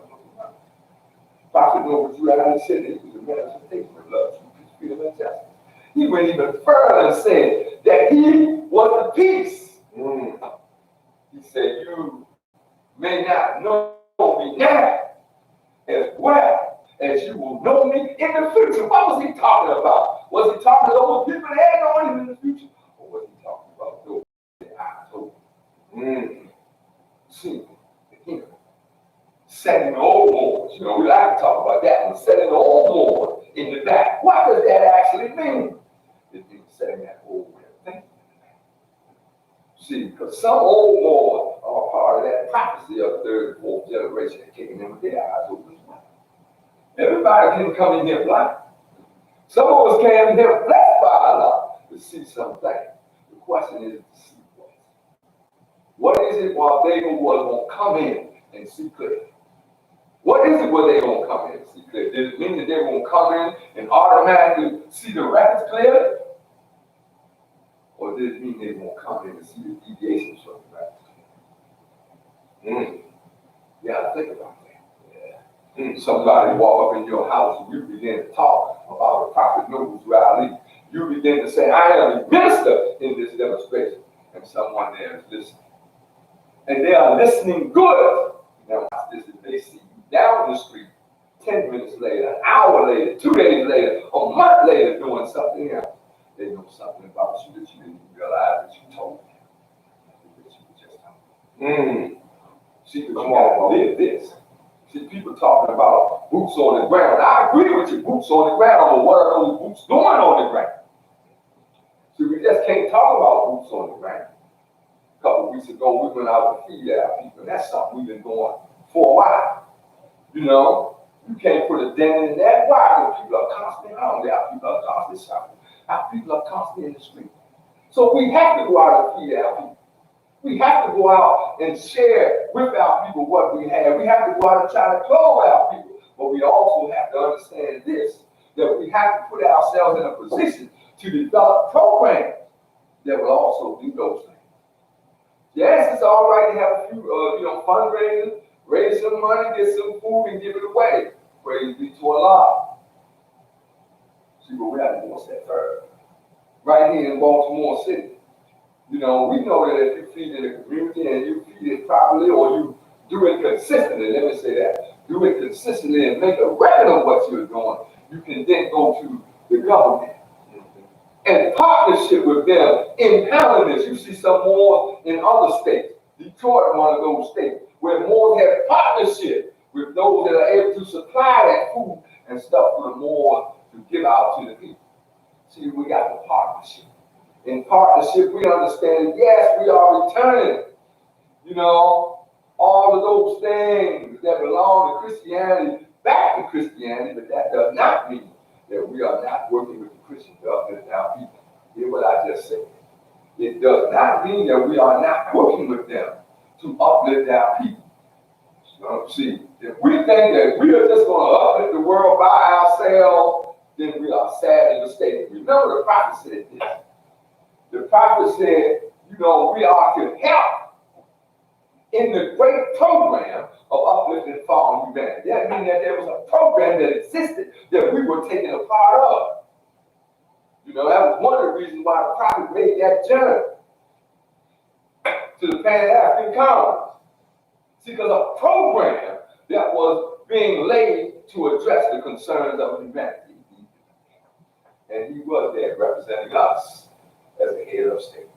Prophet Noble Drew said that he was a manifestation of love, truth, freedom, and justice. He went even further and said that he was the peace. He said, you may not know me now as well as you will know me in the future. What was he talking about? Was he talking to those people that had known him in the future? Or was he talking about those that I told him? See, again, setting the old ones. You know, we like to talk about that one, setting the old ones in the back. What does that actually mean? It means setting that old way of thinking. See, because some old ones are part of that prophecy of the third and fourth generation that came in with their eyes open as well. Everybody didn't come in here blind. Some of us came in here blessed by Allah to see something. The question is to see what. What is it while they were going to come in and see clearly? What is it where they're going to come in and see clearly? Does it mean that they're going to come in and automatically see the records clearly? Or does it mean they're going to come in and see the deviations from the records? Yeah, think about that. Somebody walk up in your house and you begin to talk about the Prophet Noble Drew Ali. You begin to say, I am a minister in this demonstration. And someone there is listening. And they are listening good. Now watch this. If they see you down the street 10 minutes later, an hour later, 2 days later, a month later doing something else, they know something about you that you didn't realize that you told them. That you were just talking. See, but you gotta live this. See, people talking about boots on the ground. I agree with you, boots on the ground, but what are those boots doing on the ground? See, we just can't talk about boots on the ground. A couple of weeks ago, we went out to feed our people, and that's something we've been doing for a while. You know, you can't put a dent in that. Why? Because people are constantly hungry. Our people are constantly suffering. Our people are constantly in the street. So we have to go out and feed our people. We have to go out and share with our people what we have. We have to go out and try to clothe our people. But we also have to understand this, that we have to put ourselves in a position to develop programs that will also do those things. Yes, it's all right to have a few, fundraisers, raise some money, get some food, and give it away. Praise be to Allah. See, but we have to go a step further. Right here in Baltimore City. You know, we know that if you feed in the community and you feed it properly, or you do it consistently, let me say that, do it consistently and make a record of what you're doing, you can then go to the government and partnership with them in handling this. You see some more in other states. Detroit, one of those states, where more have partnership with those that are able to supply that food and stuff for the more to give out to the people. See, we got the partnership. In partnership, we understand, yes, we are returning, all of those things that belong to Christianity back to Christianity, but that does not mean that we are not working with the Christians to uplift our people. Hear what I just said. It does not mean that we are not working with them to uplift our people. See, if we think that we are just going to uplift the world by ourselves, then we are sadly mistaken. Remember the prophet said this. The prophet said, you know, we are to help in the great program of uplifting fallen humanity. That means that there was a program that existed that we were taking a part of. You know, that was one of the reasons why the prophet made that journey to the Pan-African Congress. See, because a program that was being laid to address the concerns of humanity. And he was there representing us as the head of state.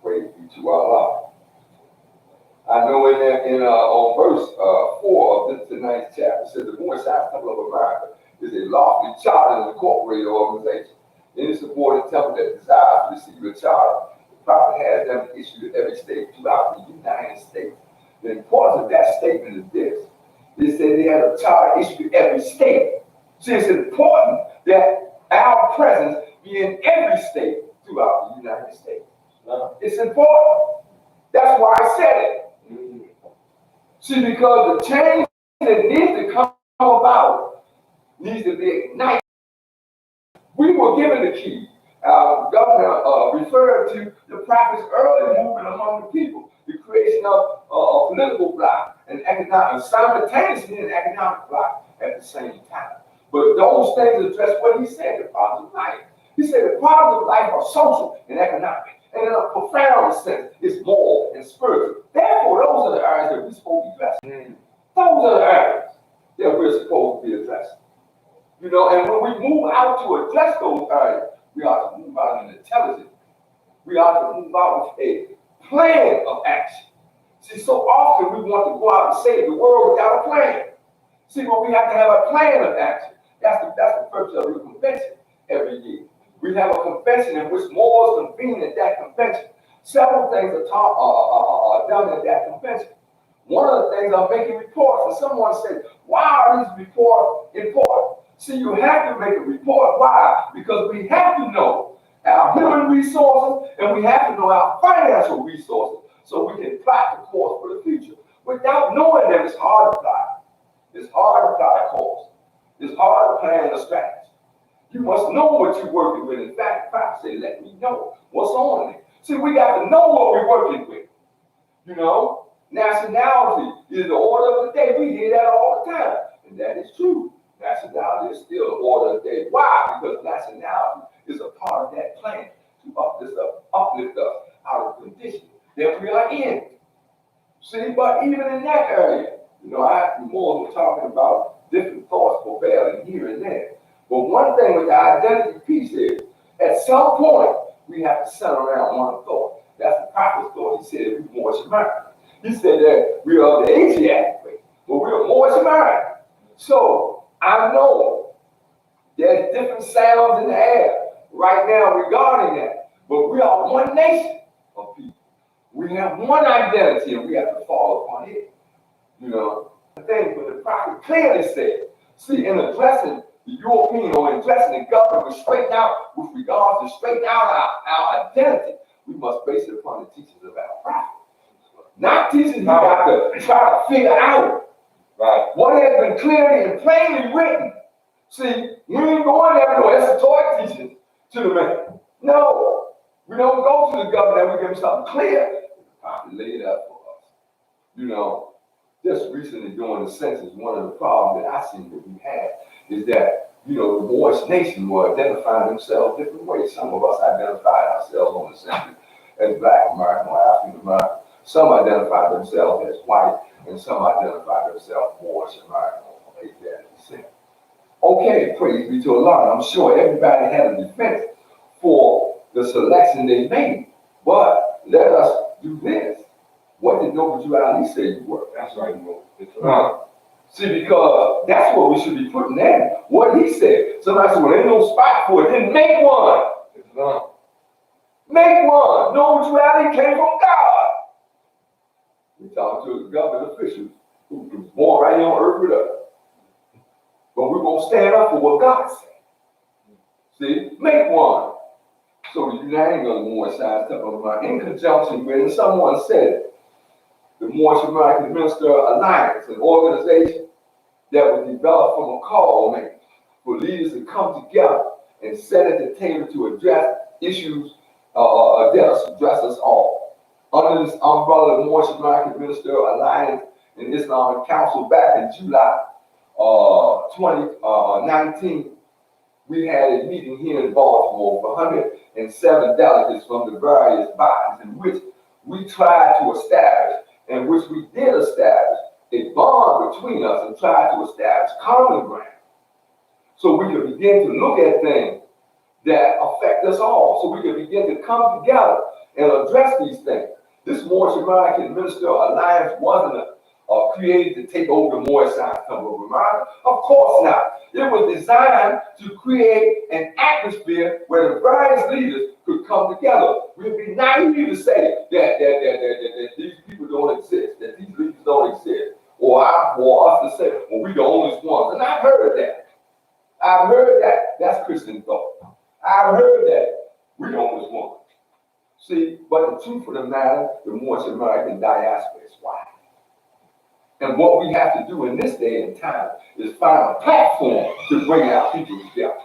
Praise be to Allah. I know on verse 4 of tonight's chapter, it says the Moorish Temple of America is a lawfully chartered and incorporated organization. Any supporting temple that desires to receive a charter, the prophet has them issued to every state throughout the United States. The importance of that statement is this. They said they had a charter issued to every state. See, it's important that our presence be in every state throughout the United States. It's important. That's why I said it. See, because the change that needs to come about needs to be ignited. We were given the key. Governor referred to the prophet's early movement among the people, the creation of a political bloc and economic, simultaneously an economic bloc at the same time. But those things address what he said, the problems of life. He said the problems of life are social and economic, and in a profound sense, it's moral and spiritual. Therefore, those are the areas that we're supposed to be addressing. Those are the areas that we're supposed to be addressing. You know, and when we move out to address those areas, we ought to move out in intelligence. We ought to move out with a plan of action. See, so often we want to go out and save the world without a plan. See, but we have to have a plan of action. That's the purpose of the convention every year. We have a convention in which Moors convene at that convention. Several things are done at that convention. One of the things are making reports. And someone said, why are these reports important? See, you have to make a report. Why? Because we have to know our human resources and we have to know our financial resources so we can plot the course for the future. Without knowing them, it's hard to plot. It's hard to plot a course. It's hard to plan a strategy. You must know what you're working with. In fact, Pop said, let me know what's on it. See, we got to know what we're working with. You know, nationality is the order of the day. We hear that all the time. And that is true. Nationality is still the order of the day. Why? Because nationality is a part of that plan to uplift us out of the condition that we are in. See, but even in that area, you know, I have more talking about different thoughts prevailing here and there. But one thing with the identity piece is, at some point, we have to center around one thought. That's the prophet's thought. He said we're more Samaritan. He said that we are the Asiatic way, but we are more Samaritan. So I know there's different sounds in the air right now regarding that, but we are one nation of people. We have one identity and we have to fall upon it. You know, the thing, but the prophet clearly said, see, in addressing the European or addressing the government with regards to straighten out our identity, we must base it upon the teachings of our prophet. Not teachings you got to try to figure out. Right. What has been clearly and plainly written. See, we ain't going there no esoteric teachings to the man. No. We don't go to the government and we give them something clear. The prophet laid out for us. You know, just recently during the census, one of the problems that I seen that we had is that, you know, the Moorish nation were identifying themselves different ways. Some of us identified ourselves on the census as Black American or African American. Some identified themselves as white, and some identify themselves Moorish American or Asiatic descent. Okay, praise be to Allah. I'm sure everybody had a defense for the selection they made. But let us do this. What did Noble Ali say you were? That's right, Noble. See, because that's what we should be putting in. What he said. Somebody said, well, ain't no spot for it. Then make one. Make one. Noble Ali came from God. We talked to the government officials who was born right here on earth with us. but we're gonna stand up for what God said. See, make one. So the Uniting of the Moorish Science Temple of Mine, in conjunction with, and someone said it, the Moorish American Minister Alliance, an organization that was developed from a call made for leaders to come together and sit at the table to address issues address us all. Under this umbrella, the Moorish American Minister Alliance and Islamic Council back in July 2019, we had a meeting here in Baltimore with 107 delegates from the various bodies in which we tried to establish, and which we did establish, a bond between us and tried to establish common ground so we could begin to look at things that affect us all, so we could begin to come together and address these things. This Moorish American Minister Alliance wasn't created to take over the Moorish Science Temple of America. Of course not. It was designed to create an atmosphere where the various leaders could come together. We'd be naive to say that these people don't exist, that these leaders don't exist, or us to say, well, we the only ones. And I've heard that. I've heard that. That's Christian thought. I've heard that we the only ones. See, but the truth of the matter, the Moorish American diaspora is wide. And what we have to do in this day and time is find a platform to bring our people together.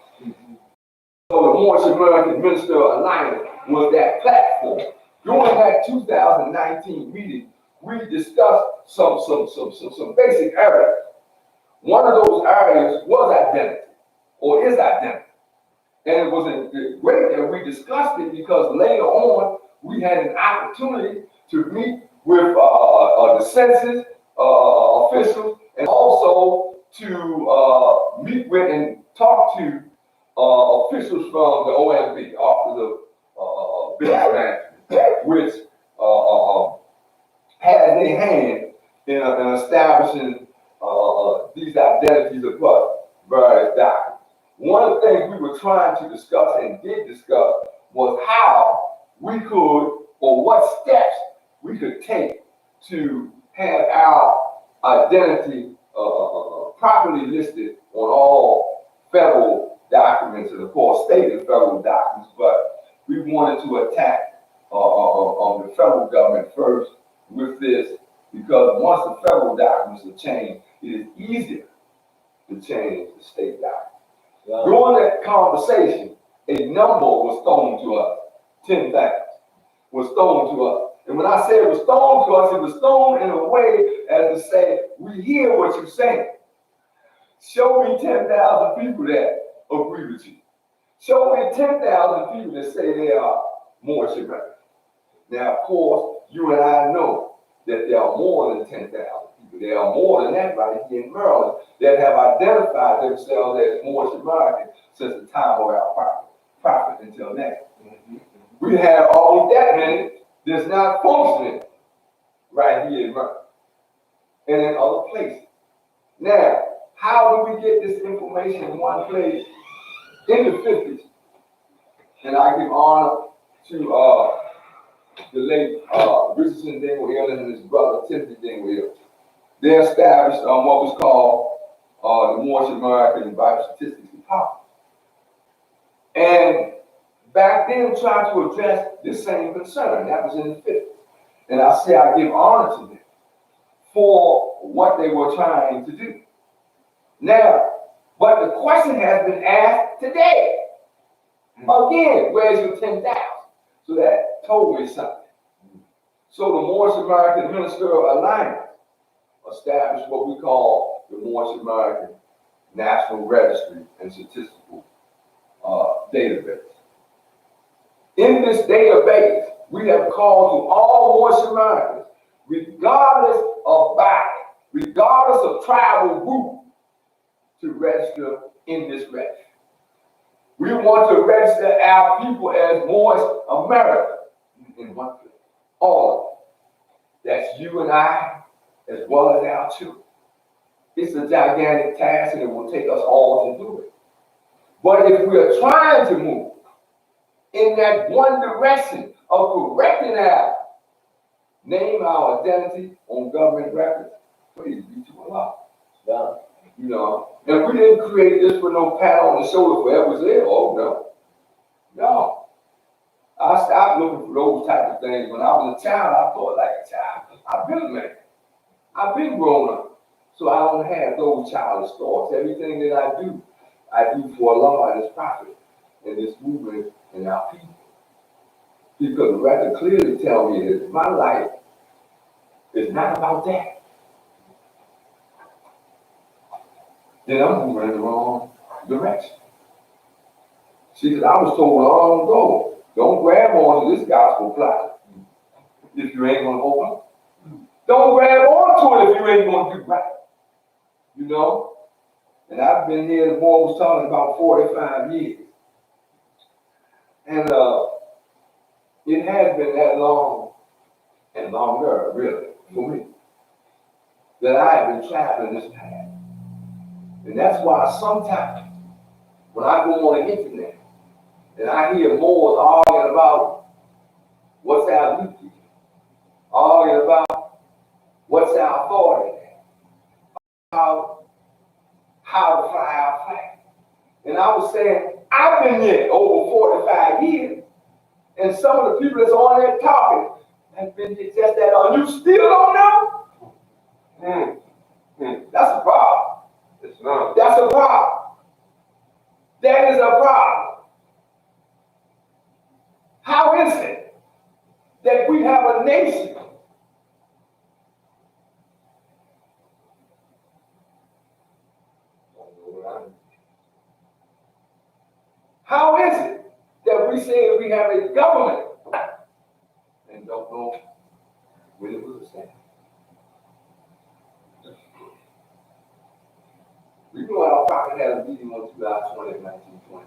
So the Moorish American Minister Alliance was that platform. During that 2019 meeting, we discussed some basic areas. One of those areas was identity, or is identity. And it was great that we discussed it because later on, we had an opportunity to meet with the census officials, and also to meet with and talk to officials from the OMB, Office of Business Management, which had their hand in establishing these identities across various documents. One of the things we were trying to discuss and did discuss was how we could, or what steps we could take to have our identity properly listed on all federal documents, and of course state and federal documents, but we wanted to attack the federal government first with this, because once the federal documents are changed, it is easier to change the state documents. Yeah. During that conversation, a number was thrown to us, 10,000 was thrown to us. And when I say it was thrown to us, it was thrown in a way as to say, we hear what you're saying. Show me 10,000 people that agree with you. Show me 10,000 people that say they are Moorish American. Now, of course, you and I know that there are more than 10,000 people. There are more than that right here in Maryland that have identified themselves as Moorish American since the time of our prophet until now. We have all that many that's not functioning right here in Maryland and in other places. Now, how do we get this information in one place? In the 50s, and I give honor to the late Richardson Dingwell and his brother Timothy Dingwell. They established what was called the Moorish American Bible Statistics Department. And back then tried to address this same concern. That was in the 50s. And I say I give honor to them for what they were trying to do. Now, but the question has been asked today. Again, where's your 10,000? So that told me something. So the Moorish American Ministerial Alliance established what we call the Moorish American National Registry and Statistical Database. In this database, we have called to all Moorish Americans, regardless of body, regardless of tribal group, to register in this registry. We want to register our people as Moorish America in one place. All of them. That's you and I, as well as our children. It's a gigantic task, and it will take us all to do it. But if we are trying to move in that one direction of correcting our name, our identity on government records, praise be to Allah. Yeah. You know, and we didn't create this for no pat on the shoulder for ever there. Oh no, no. I stopped looking for those type of things when I was a child. I thought like a child. I've been a man. I've been grown up, so I don't have those childish thoughts. Everything that I do for Allah and His Prophet and this movement and our people. Because the record clearly tell me that my life is not about that. Then I'm moving in the wrong direction. See, because I was told long ago, don't grab onto this gospel plot if you ain't gonna hold on. Don't grab onto it if you ain't gonna do right. You know? And I've been here, the boy was talking about 45 years. And it has been that long and longer, really, for me, that I have been traveling this path. And that's why sometimes when I go on the internet and I hear more arguing about what's our duty, arguing about what's our authority, about how to fly our flag. And I was saying, I've been there over 45 years, and some of the people that's on there talking have been there just that long. You still don't know? That's a problem. It's not. That's a problem. That is a problem. How is it that we have a nation how is it that we say we have a government and don't know when it was established? We know our prophet had a meeting on July 20th, 1920.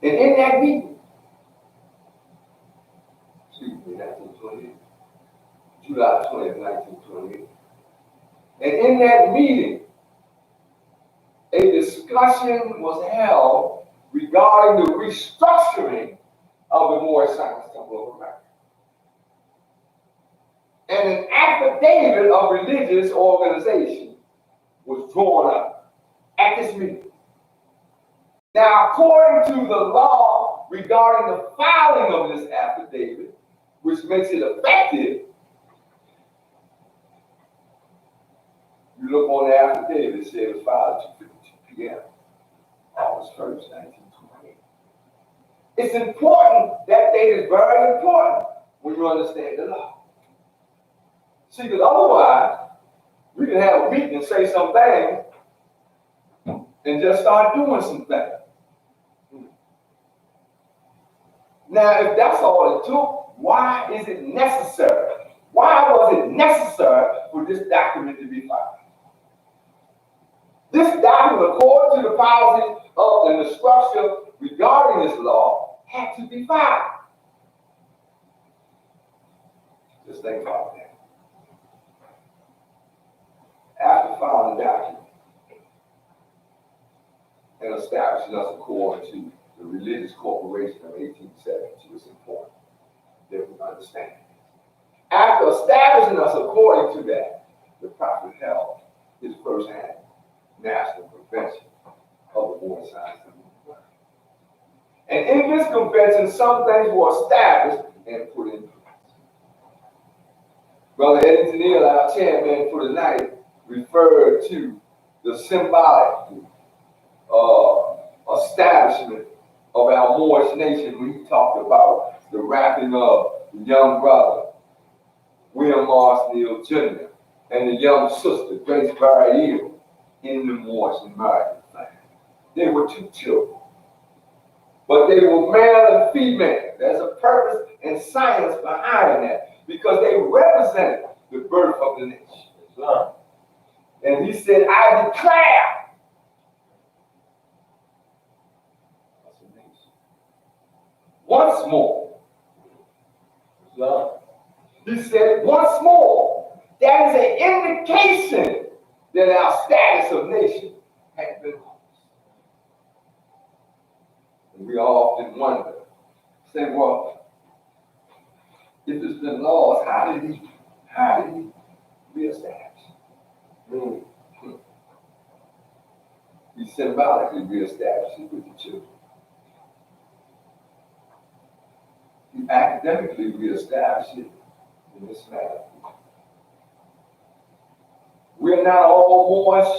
And in that meeting, excuse me, 1928, July 20th, 1928. And in that meeting, a discussion was held regarding the restructuring of the Moorish Science Temple of America. And an affidavit of religious organization was drawn up at this meeting. Now, according to the law regarding the filing of this affidavit, which makes it effective, you look on the affidavit, it says it was filed at 2:52 p.m. August 1st, 1928. It's important, that date is very important when you understand the law. See, because otherwise, we can have a meeting and say some things and just start doing some things. Now, if that's all it took, why is it necessary? Why was it necessary for this document to be filed? This document, according to the policy of and the structure regarding this law, had to be filed. Just think about that. After filing the document and establishing us according to the Religious Corporation of 1872, it's important that we understand. After establishing us according to that, the prophet held his first hand national convention of the Moorish Science Temple. And in this convention, some things were established and put in place. Brother Eddie Tennille, our chairman for the night, referred to the symbolic establishment of our Moorish nation when he talked about the wrapping of the young brother, William Morris Neal Jr., and the young sister, Grace Barrier, in the Moorish American flag. They were two children, but they were male and female. There's a purpose and science behind that because they represented the birth of the nation. Islam. And he said, I declare that's a nation. Once more. Islam. He said, once more, that is an indication that our status of nation has been lost. And we often wonder, say, well, if it's been lost, how did he reestablish? he symbolically reestablishes with the children. He academically reestablishes in this manner. We're not all Moorish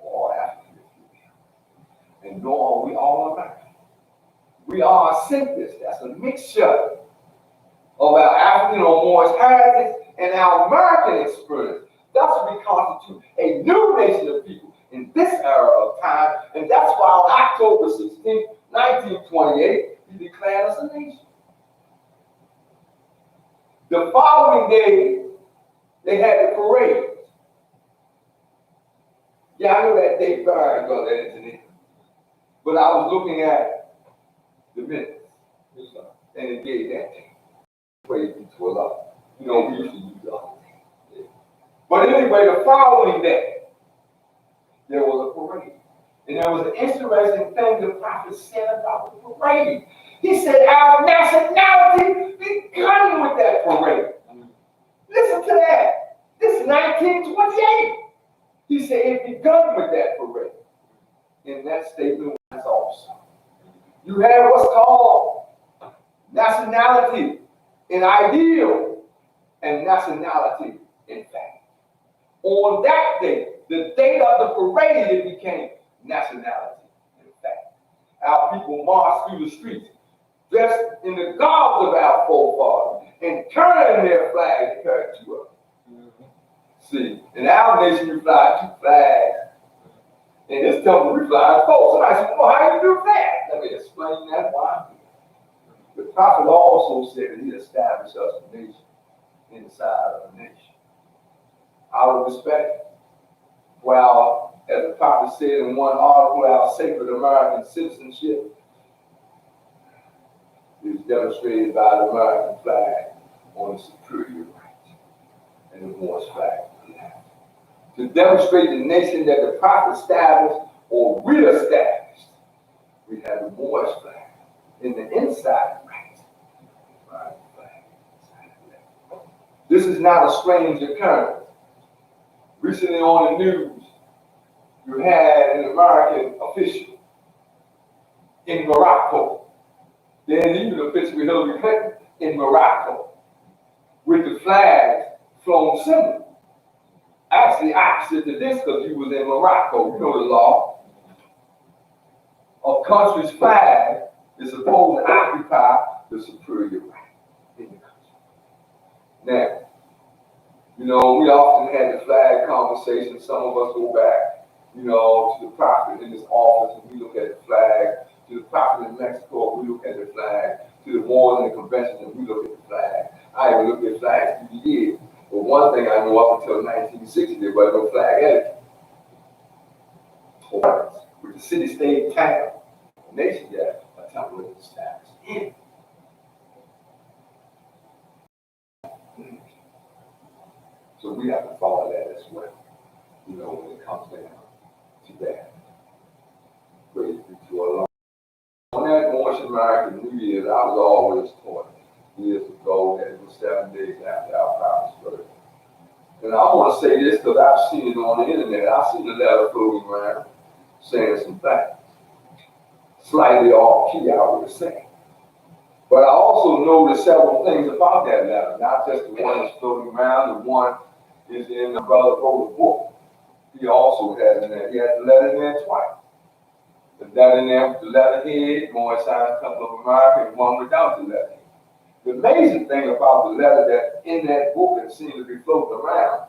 or African, and nor are we all American. We are a synthesis, that's a mixture of our African or Moorish heritage and our American experience. Thus, we constitute a new nation of people in this era of time, and that's why on October 16, 1928, he declared us a nation. The following day, they had the parade. Yeah, I know that date varied, Brother Anthony, but I was looking at the minutes, and it gave that date. Praise be to Allah. You know, we used to use the other day. But anyway, the following day, there was a parade. And there was an interesting thing the prophet said about the parade. He said, our nationality began with that parade. Listen to that. This is 1928. He said it begun with that parade. In that statement was also. You have what's called nationality in ideal and nationality in fact. On that day, the date of the parade, it became nationality in fact. Our people marched through the streets dressed in the garbs of our forefathers and turning their flags to us. See, in our nation, we fly two flags. In this temple, we fly four. Somebody said, well, how do you do that? Let me explain that why. The prophet also said that he established us a nation inside of a nation. Out of respect, while, as the prophet said in one article, our sacred American citizenship is demonstrated by the American flag on the superior right and the Moorish flag. To demonstrate the nation that the prophet established or re-established, we have the Moorish flag in the inside right. This is not a strange occurrence. Recently on the news, you had an American official in Morocco. There's even an official with Hillary Clinton in Morocco with the flags flown similar. Actually opposite to this because you was in Morocco. You know the law. A country's flag is supposed to occupy the superior right in the country. Now, you know, we often had the flag conversation. Some of us go back, you know, to the prophet in his office and we look at the flag. To the prophet in Mexico, we look at the flag. To the Moors in the convention, and we look at the flag. I even look at flags through the years. But one thing I know up until 1960, there was no flag etiquette. With the city, state, town, nation, yeah, a template established in. So we have to follow that as well, you know, when it comes down to that. Praise be to Allah. On that Moorish American New Year's, I was always taught years ago that it was 7 days after our prophet's birth. And I want to say this because I've seen it on the internet. I've seen the letter floating around saying some things. Slightly off key, I would say. But I also noticed several things about that letter, not just the one that's floating around, the one is in the brother wrote a book. He also had in there, he had the letter in there twice. The letter in there with the letterhead, Moorish Science Temple of America, and one without the letterhead. The amazing thing about the letter that in that book that seems to be floating around,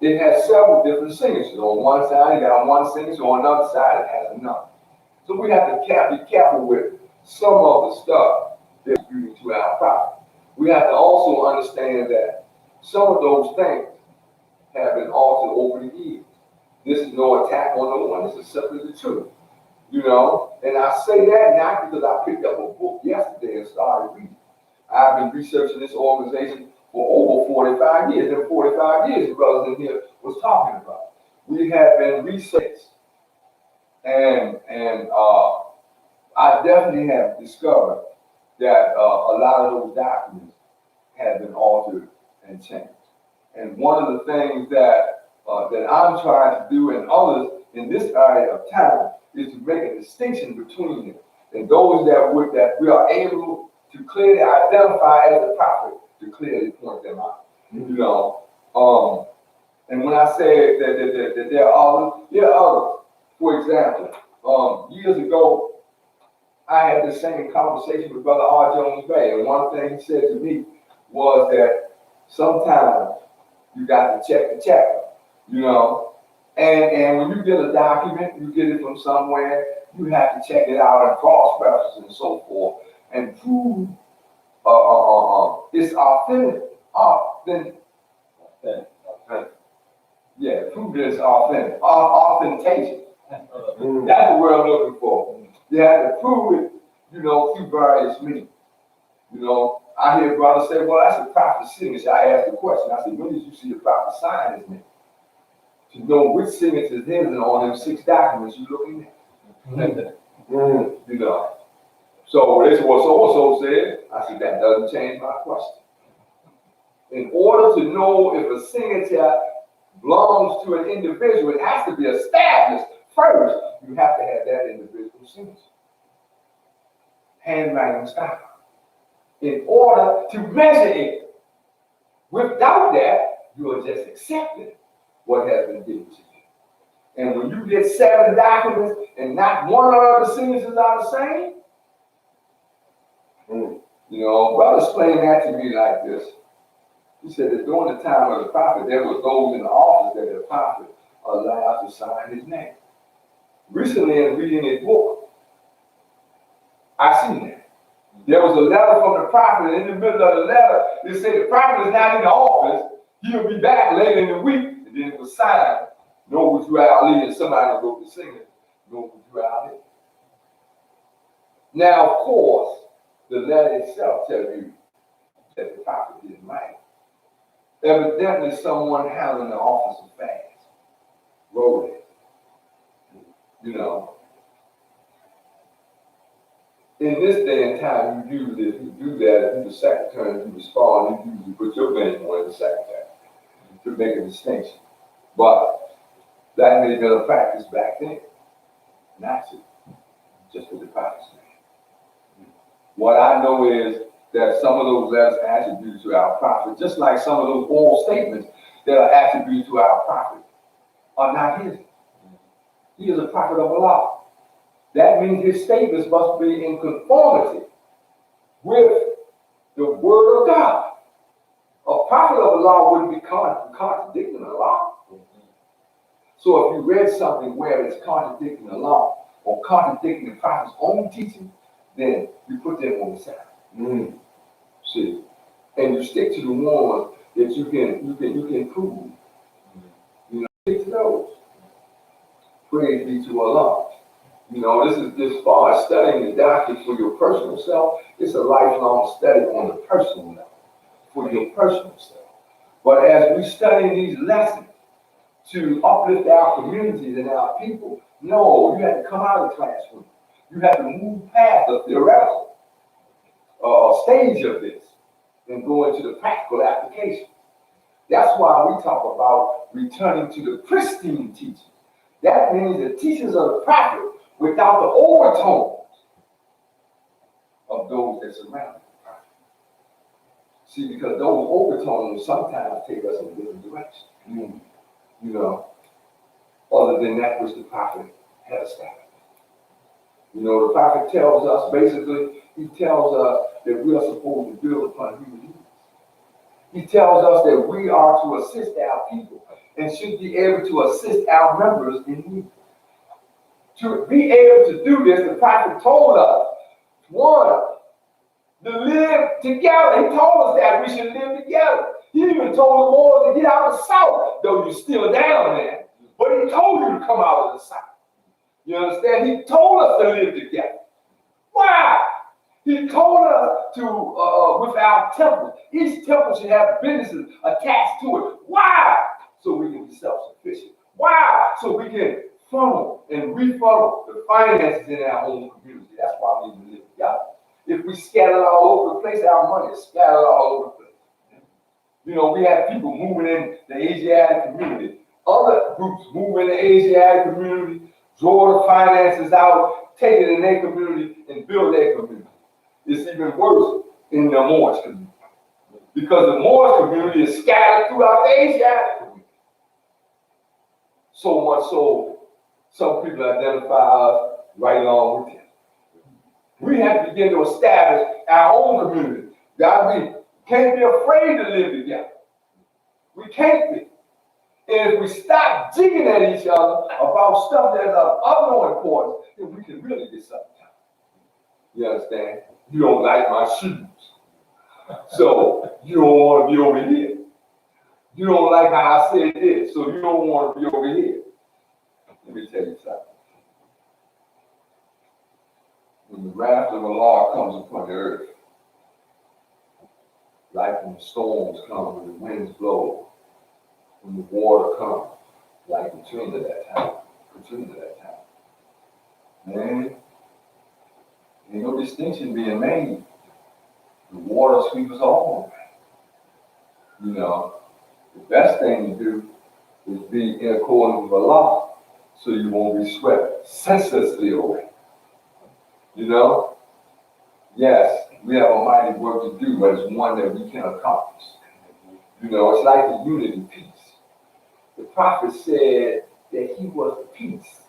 it has several different signatures. On one side, it got one signature, on another side, it has another. So we have to be careful with some of the stuff that's due to our prophet. We have to also understand that some of those things have been altered over the years. This is no attack on no one, this is simply the truth. You know, and I say that not because I picked up a book yesterday and started reading. I've been researching this organization for over 45 years. And 45 years, the brothers in here was talking about. We have been researched. And I definitely have discovered that a lot of those documents have been altered and changed. And one of the things that I'm trying to do and others in this area of time is to make a distinction between them. And those that we are able to clearly identify as a prophet, to clearly point them out. You know, and when I say that there are others. For example, years ago, I had the same conversation with Brother R. Jones Bay, and one thing he said to me was that sometimes you got to check the checker, you know, and when you get a document, you get it from somewhere, you have to check it out and cross reference and so forth, and prove it's authentic. Yeah, prove it's authentic, authentication. That's what we're looking for. You have to prove it, you know, through various means. You know, I hear brothers say, well, that's a prophet signature. I asked the question. I said, when did you see the prophet sign his name? To know which signature is his and on them 6 documents you're looking at. You know. So this is what so-and-so said. I said, that doesn't change my question. In order to know if a signature belongs to an individual, it has to be established first. You have to have that individual signature. Handwriting style. In order to measure it. Without that, you are just accepting what has been given to you. And when you get 7 documents and not one of the signatures are the same, you know, brother explained that to me like this. He said that during the time of the prophet, there was those in the office that the prophet allowed to sign his name. Recently, in reading his book, I seen that. There was a letter from the prophet, and in the middle of the letter, it said the prophet is not in the office. He'll be back later in the week. And then it was signed, Noble Drew Ali, and somebody wrote the singer, Noble Drew Ali. Now, of course, the letter itself tells you that the prophet didn't write. Evidently, someone handling the office of fast wrote it. You know. In this day and time, you usually, if you do that, if you're the secretary and you respond, you usually put your name on the secretary to make a distinction. But that may have been a practice back then. Not to. Just with the prophet's name. What I know is that some of those letters are attributed to our prophet, just like some of those oral statements that are attributed to our prophet are not his. He is a prophet of Allah. That means his statements must be in conformity with the word of God. A prophet of Allah wouldn't be contradicting Allah. So if you read something where it's contradicting Allah or contradicting the prophet's own teaching, then you put them on the side. See, and you stick to the ones that you can prove. You know, stick to those. Praise be to Allah. You know, this is as far as studying the doctrine for your personal self. It's a lifelong study on the personal level for your personal self. But as we study these lessons to uplift our communities and our people, no, you have to come out of the classroom. You have to move past the theoretical stage of this and go into the practical application. That's why we talk about returning to the pristine teaching. That means the teachings of the prophet without the overtones of those that surround the prophet. See, because those overtones sometimes take us in a different direction. You know, other than that which the prophet had established. You know, the prophet tells us, basically, he tells us that we are supposed to build upon human needs. He tells us that we are to assist our people and should be able to assist our members in need. To be able to do this, the prophet told us, one, to live together. He told us that we should live together. He even told the Moors to get out of the south, though you're still down there. But he told you to come out of the south. You understand? He told us to live together. Why? He told us to, with our temple, each temple should have businesses attached to it. Why? So we can be self-sufficient. Why? So we can funnel and refunnel the finances in our own community. That's why we live together. If we scatter all over the place, our money is scattered all over the place. You know, we have people moving in the Asiatic community other groups move in the Asiatic community, draw the finances out, take it in their community, and build their community. It's even worse in the Moorish community. Because the Moorish community is scattered throughout the Asiatic community. So much so, some people identify us right along with them. We have to begin to establish our own community. We can't be afraid to live together. We can't be. And if we stop jigging at each other about stuff that's of no importance, then we can really get something done. You understand? You don't like my shoes, so you don't want to be over here. You don't like how I said this, so you don't want to be over here. Let me tell you something. When the wrath of the Lord comes upon the earth, like when the storms come, when the winds blow, when the water comes, like Katrina that time. Man, ain't no distinction being made. The water sweeps us all. You know, the best thing to do is be in accordance with Allah, so you won't be swept senselessly away. You know? Yes, we have a mighty work to do, but it's one that we can accomplish. You know, it's like the unity piece. The prophet said that he was the peace.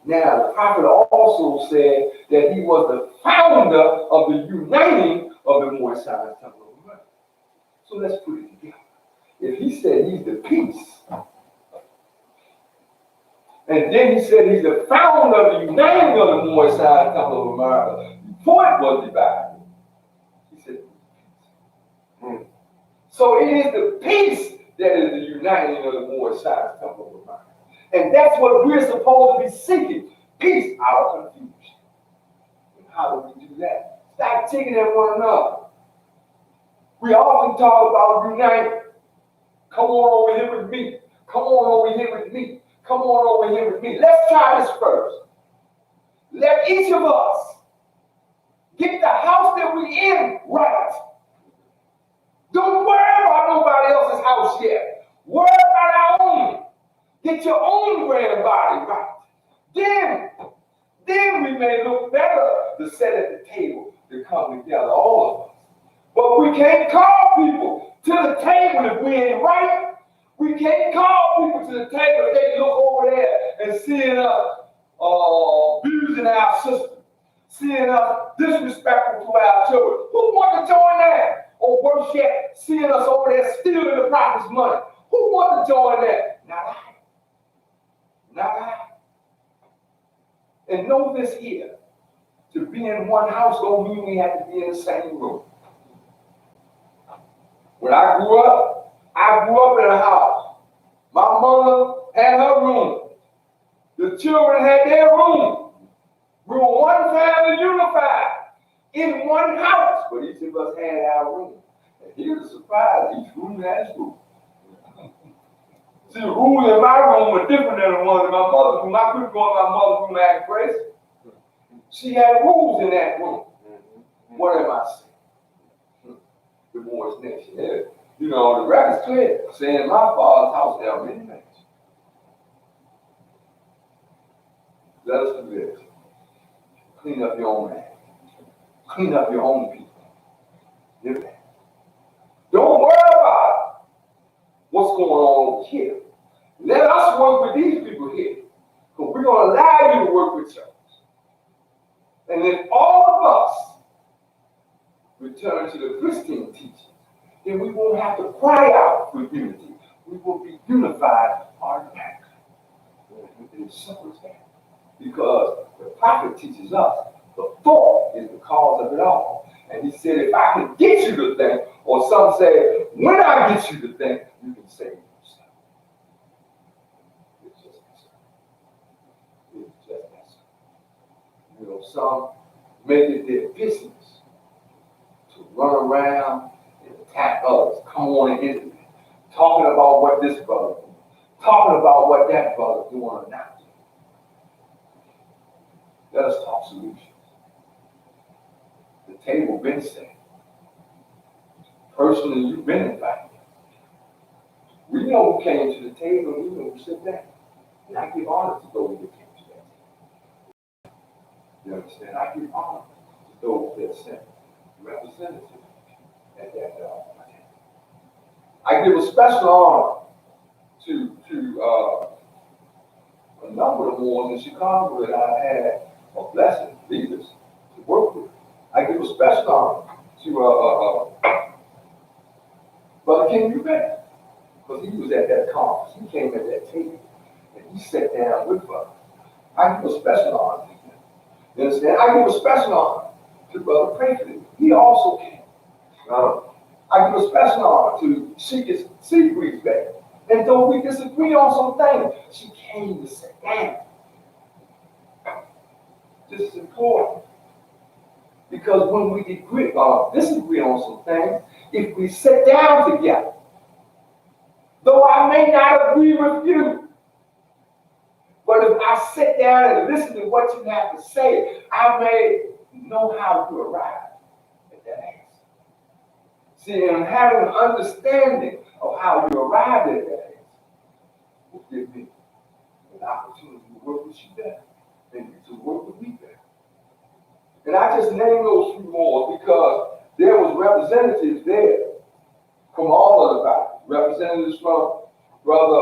Now, the prophet also said that he was the founder of the uniting of the Moorish Temple of Mecca. So let's put it together. If he said he's the peace, and then he said he's the founder of the uniting of the Moorish Temple of America, the point was divided. He said, so it is the peace that is the uniting of the Moorish Temple of America. And that's what we're supposed to be seeking, peace out of confusion. And how do we do that? Stop jigging at one another. We often talk about uniting. Come on over here with me. Come on over here with me. Come on over here with me. Let's try this first. Let each of us get the house that we're in right. Don't worry about nobody else's house yet. Worry about our own. Get your own grand body right. Then we may look better to sit at the table to come together, all of us. But we can't call people to the table if we ain't right. We can't call people to the table if they look over there and seeing us abusing our system, seeing us disrespectful to our children. Who wants to join that? Or worse yet, seeing us over there stealing the prophet's money. Who wants to join that? Not I. And know this here, to be in one house don't mean we have to be in the same room. When I grew up in a house. My mother had her room. The children had their room. We were one family unified in one house, but each of us had our room. And here's the surprise, each room had its room. See, the rules in my room were different than the ones in my mother's room. I couldn't go in my mother's room acting crazy. She had rules in that room. What am I saying? The Moorish nation. Yeah. You know, the record's clear, saying in my father's house there are many things. Let us do this. Clean up your own man. Clean up your own people. Don't worry about what's going on over here. Let us work with these people here. Because we're going to allow you to work with yours. And if all of us return to the Christian teaching, then we won't have to cry out for unity. We will be unified automatically. It's simple as that. Because the prophet teaches us the thought is the cause of it all. And he said, if I can get you the thing, or some say, when I get you the thing, you can save yourself. It's just that simple. You know, some make it their business to run around and attack others. Come on and get it. Talking about what this brother doing. Talking about what that brother doing or not doing. Let us talk solutions. The table been set. Personally, you've been invited. We know who came to the table, and we know who sit down. And I give honor to those that came to that table. You understand? I give honor to those that sent representatives at that table. I give a special honor to a number of ones in Chicago that I've had a blessing leaders to work with. I give a special honor to Brother King Eubank, because he was at that conference. He came at that table and he sat down with us. I give a special honor to him. You understand? I give a special honor to Brother Prather. He also came. I give a special honor to Sheikah Seagreaves back. And though we disagree on some things, she came to sit down. This is important. Because when we disagree on some things, if we sit down together, though I may not agree with you, but if I sit down and listen to what you have to say, I may know how to arrive at that answer. See, and having an understanding of how you arrived at that answer will give me an opportunity to work with you better and you to work with me better. And I just named those few more because there was representatives there from all of the bodies, representatives from Brother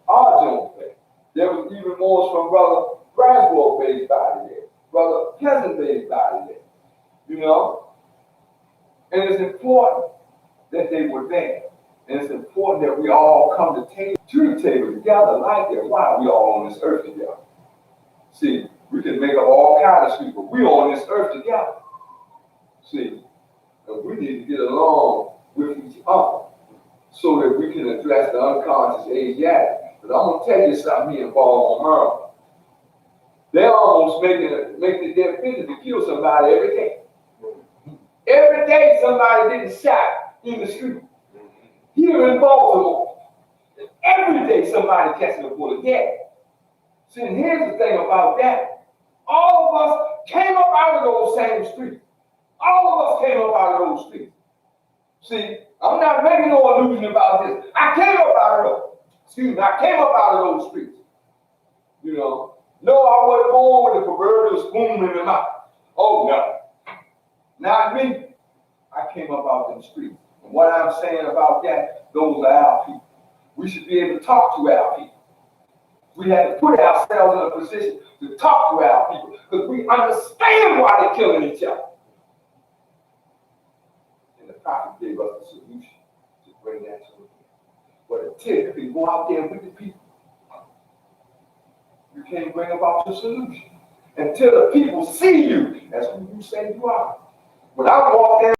Arjun Bay. There was even more from Brother Braswell Bay's body there, Brother Pleasant Bay's body there, you know? And it's important that they were there. And it's important that we all come to the table together like that. Why? We all on this earth together. See, we can make up all kinds of people. We on this earth together. See, and we need to get along with each other so that we can address the unconscious Asiatic. But I'm gonna tell you something here in Baltimore, Maryland. They're almost making it their business to kill somebody every day. Every day somebody getting shot in the street. Here in Baltimore, every day somebody catching a bullet dead. See, and here's the thing about that. All of us came up out of those same streets. All of us came up out of those streets. See, I'm not making no illusion about this. I came up out of those streets. You know, no, I wasn't born with a proverbial spoon in my mouth. Oh, no. Not me. I came up out in the streets. And what I'm saying about that, those are our people. We should be able to talk to our people. We have to put ourselves in a position to talk to our people because we understand why they're killing each other. And the prophet gave us the solution to bring that to them. But until you can go out there with the people, you can't bring about your solution. Until the people see you as who you say you are. When I walk in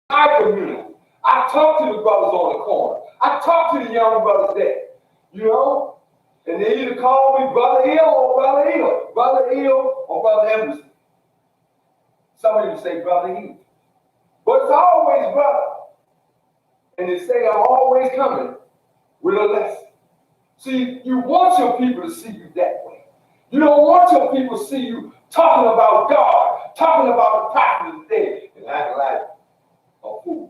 my community, I talk to the brothers on the corner. I talk to the young brothers there. You know? And they either call me Brother Hill or Brother Hill. Brother Hill or Brother Emerson. Some of you say Brother Hill. But it's always brother. And they say I'm always coming with a lesson. See, you want your people to see you that way. You don't want your people to see you talking about God, talking about the prophet of the day, and acting like a fool.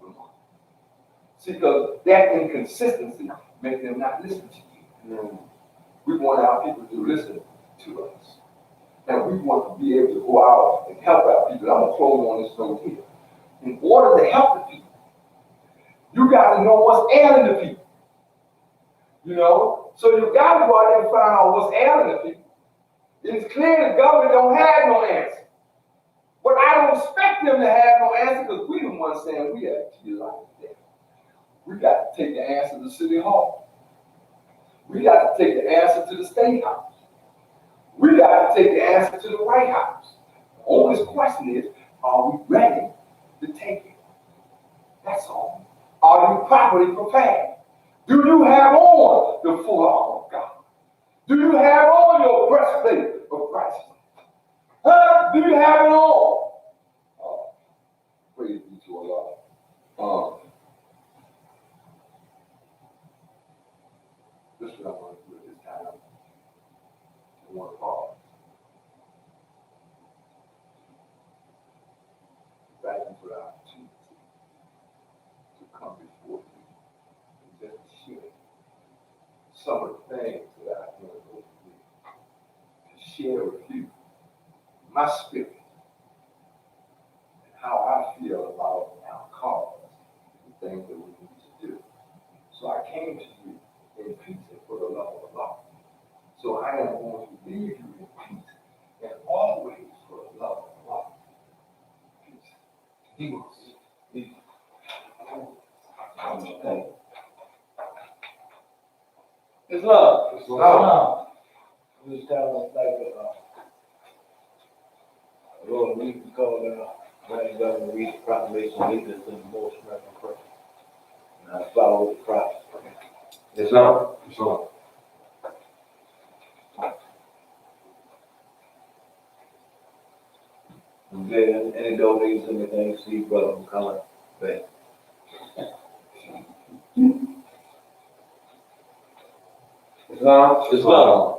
See, because that inconsistency makes them not listen to you. We want our people to listen to us. And we want to be able to go out and help our people. I'm going to close on this note here. In order to help the people, you got to know what's ailing the people. You know? So you got to go out there and find out what's ailing the people. It's clear the government don't have no answer. But I don't expect them to have no answer because we the ones saying we have to be like that. We got to take the answer to City Hall. We got to take the answer to the State House. We got to take the answer to the White House. The only question is, are we ready to take it? That's all. Are you properly prepared? Do you have on the full armor of God? Do you have on your breastplate of righteousness? Huh? Do you have it on? Praise be to Allah. This is what I want to do at this time. I want to pause. Thank you for the opportunity to come before you and just share my spirit and how I feel about our cause, the things that we need to do. So I came to you in peace and for the love of Allah. So I am going to leave you in peace and always for the love of Allah. Peace. He will leave you. Okay. Islam. Islam. This kind of like Lord, we can call Grand Governor read the proclamation leaders in the most reverend prayer. And I follow the prophet. Islam. Islam. And then any donations, anything, see brother McCullough back. Islam. Islam.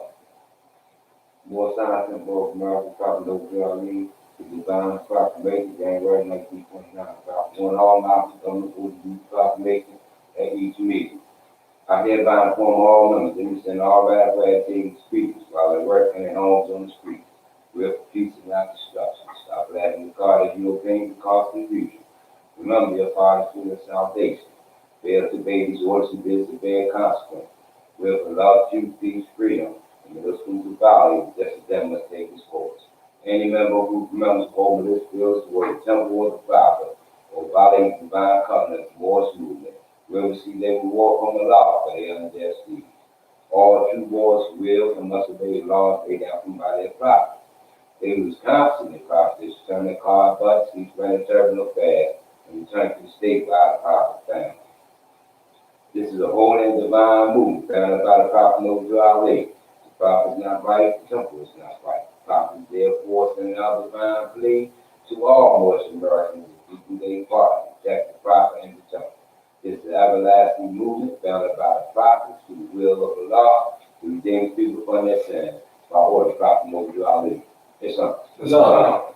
More signs and both American Prophet of the divine proclamation, January 1929. Prophet one all mountains on the Buddha proclamation at each meeting. I hereby inform all members that we send all ratified taking speeches while they work in their homes on the streets. We are for peace and not destruction. Stop laughing the car that you obtain the cost of future. Remember your father's food of salvation. Bear to babies, orders and bids to bear consequence. We are for love, truth, peace, freedom. And the schools of value, just as them must take his course. Any member who remembers over this field toward the temple of the Father, or violate divine covenant, Morse movement, will receive their reward from the law for their unjust deeds. All true wars will and must obey the laws laid out by their prophets. They who is constantly prophets turn their car butts, each ran a terminal fast, and return to the state by the prophet family. This is a holy and divine movement founded by the prophet Noble Lake. The prophet is not right, the temple is not right. The prophet is therefore sending out divine plea to all Moorish Americans and people they part to protect the prophet and the temple. This is an everlasting movement founded by the prophets through the will of the law to redeem people from their sins by order of the prophet Noble Lake. It's Islam.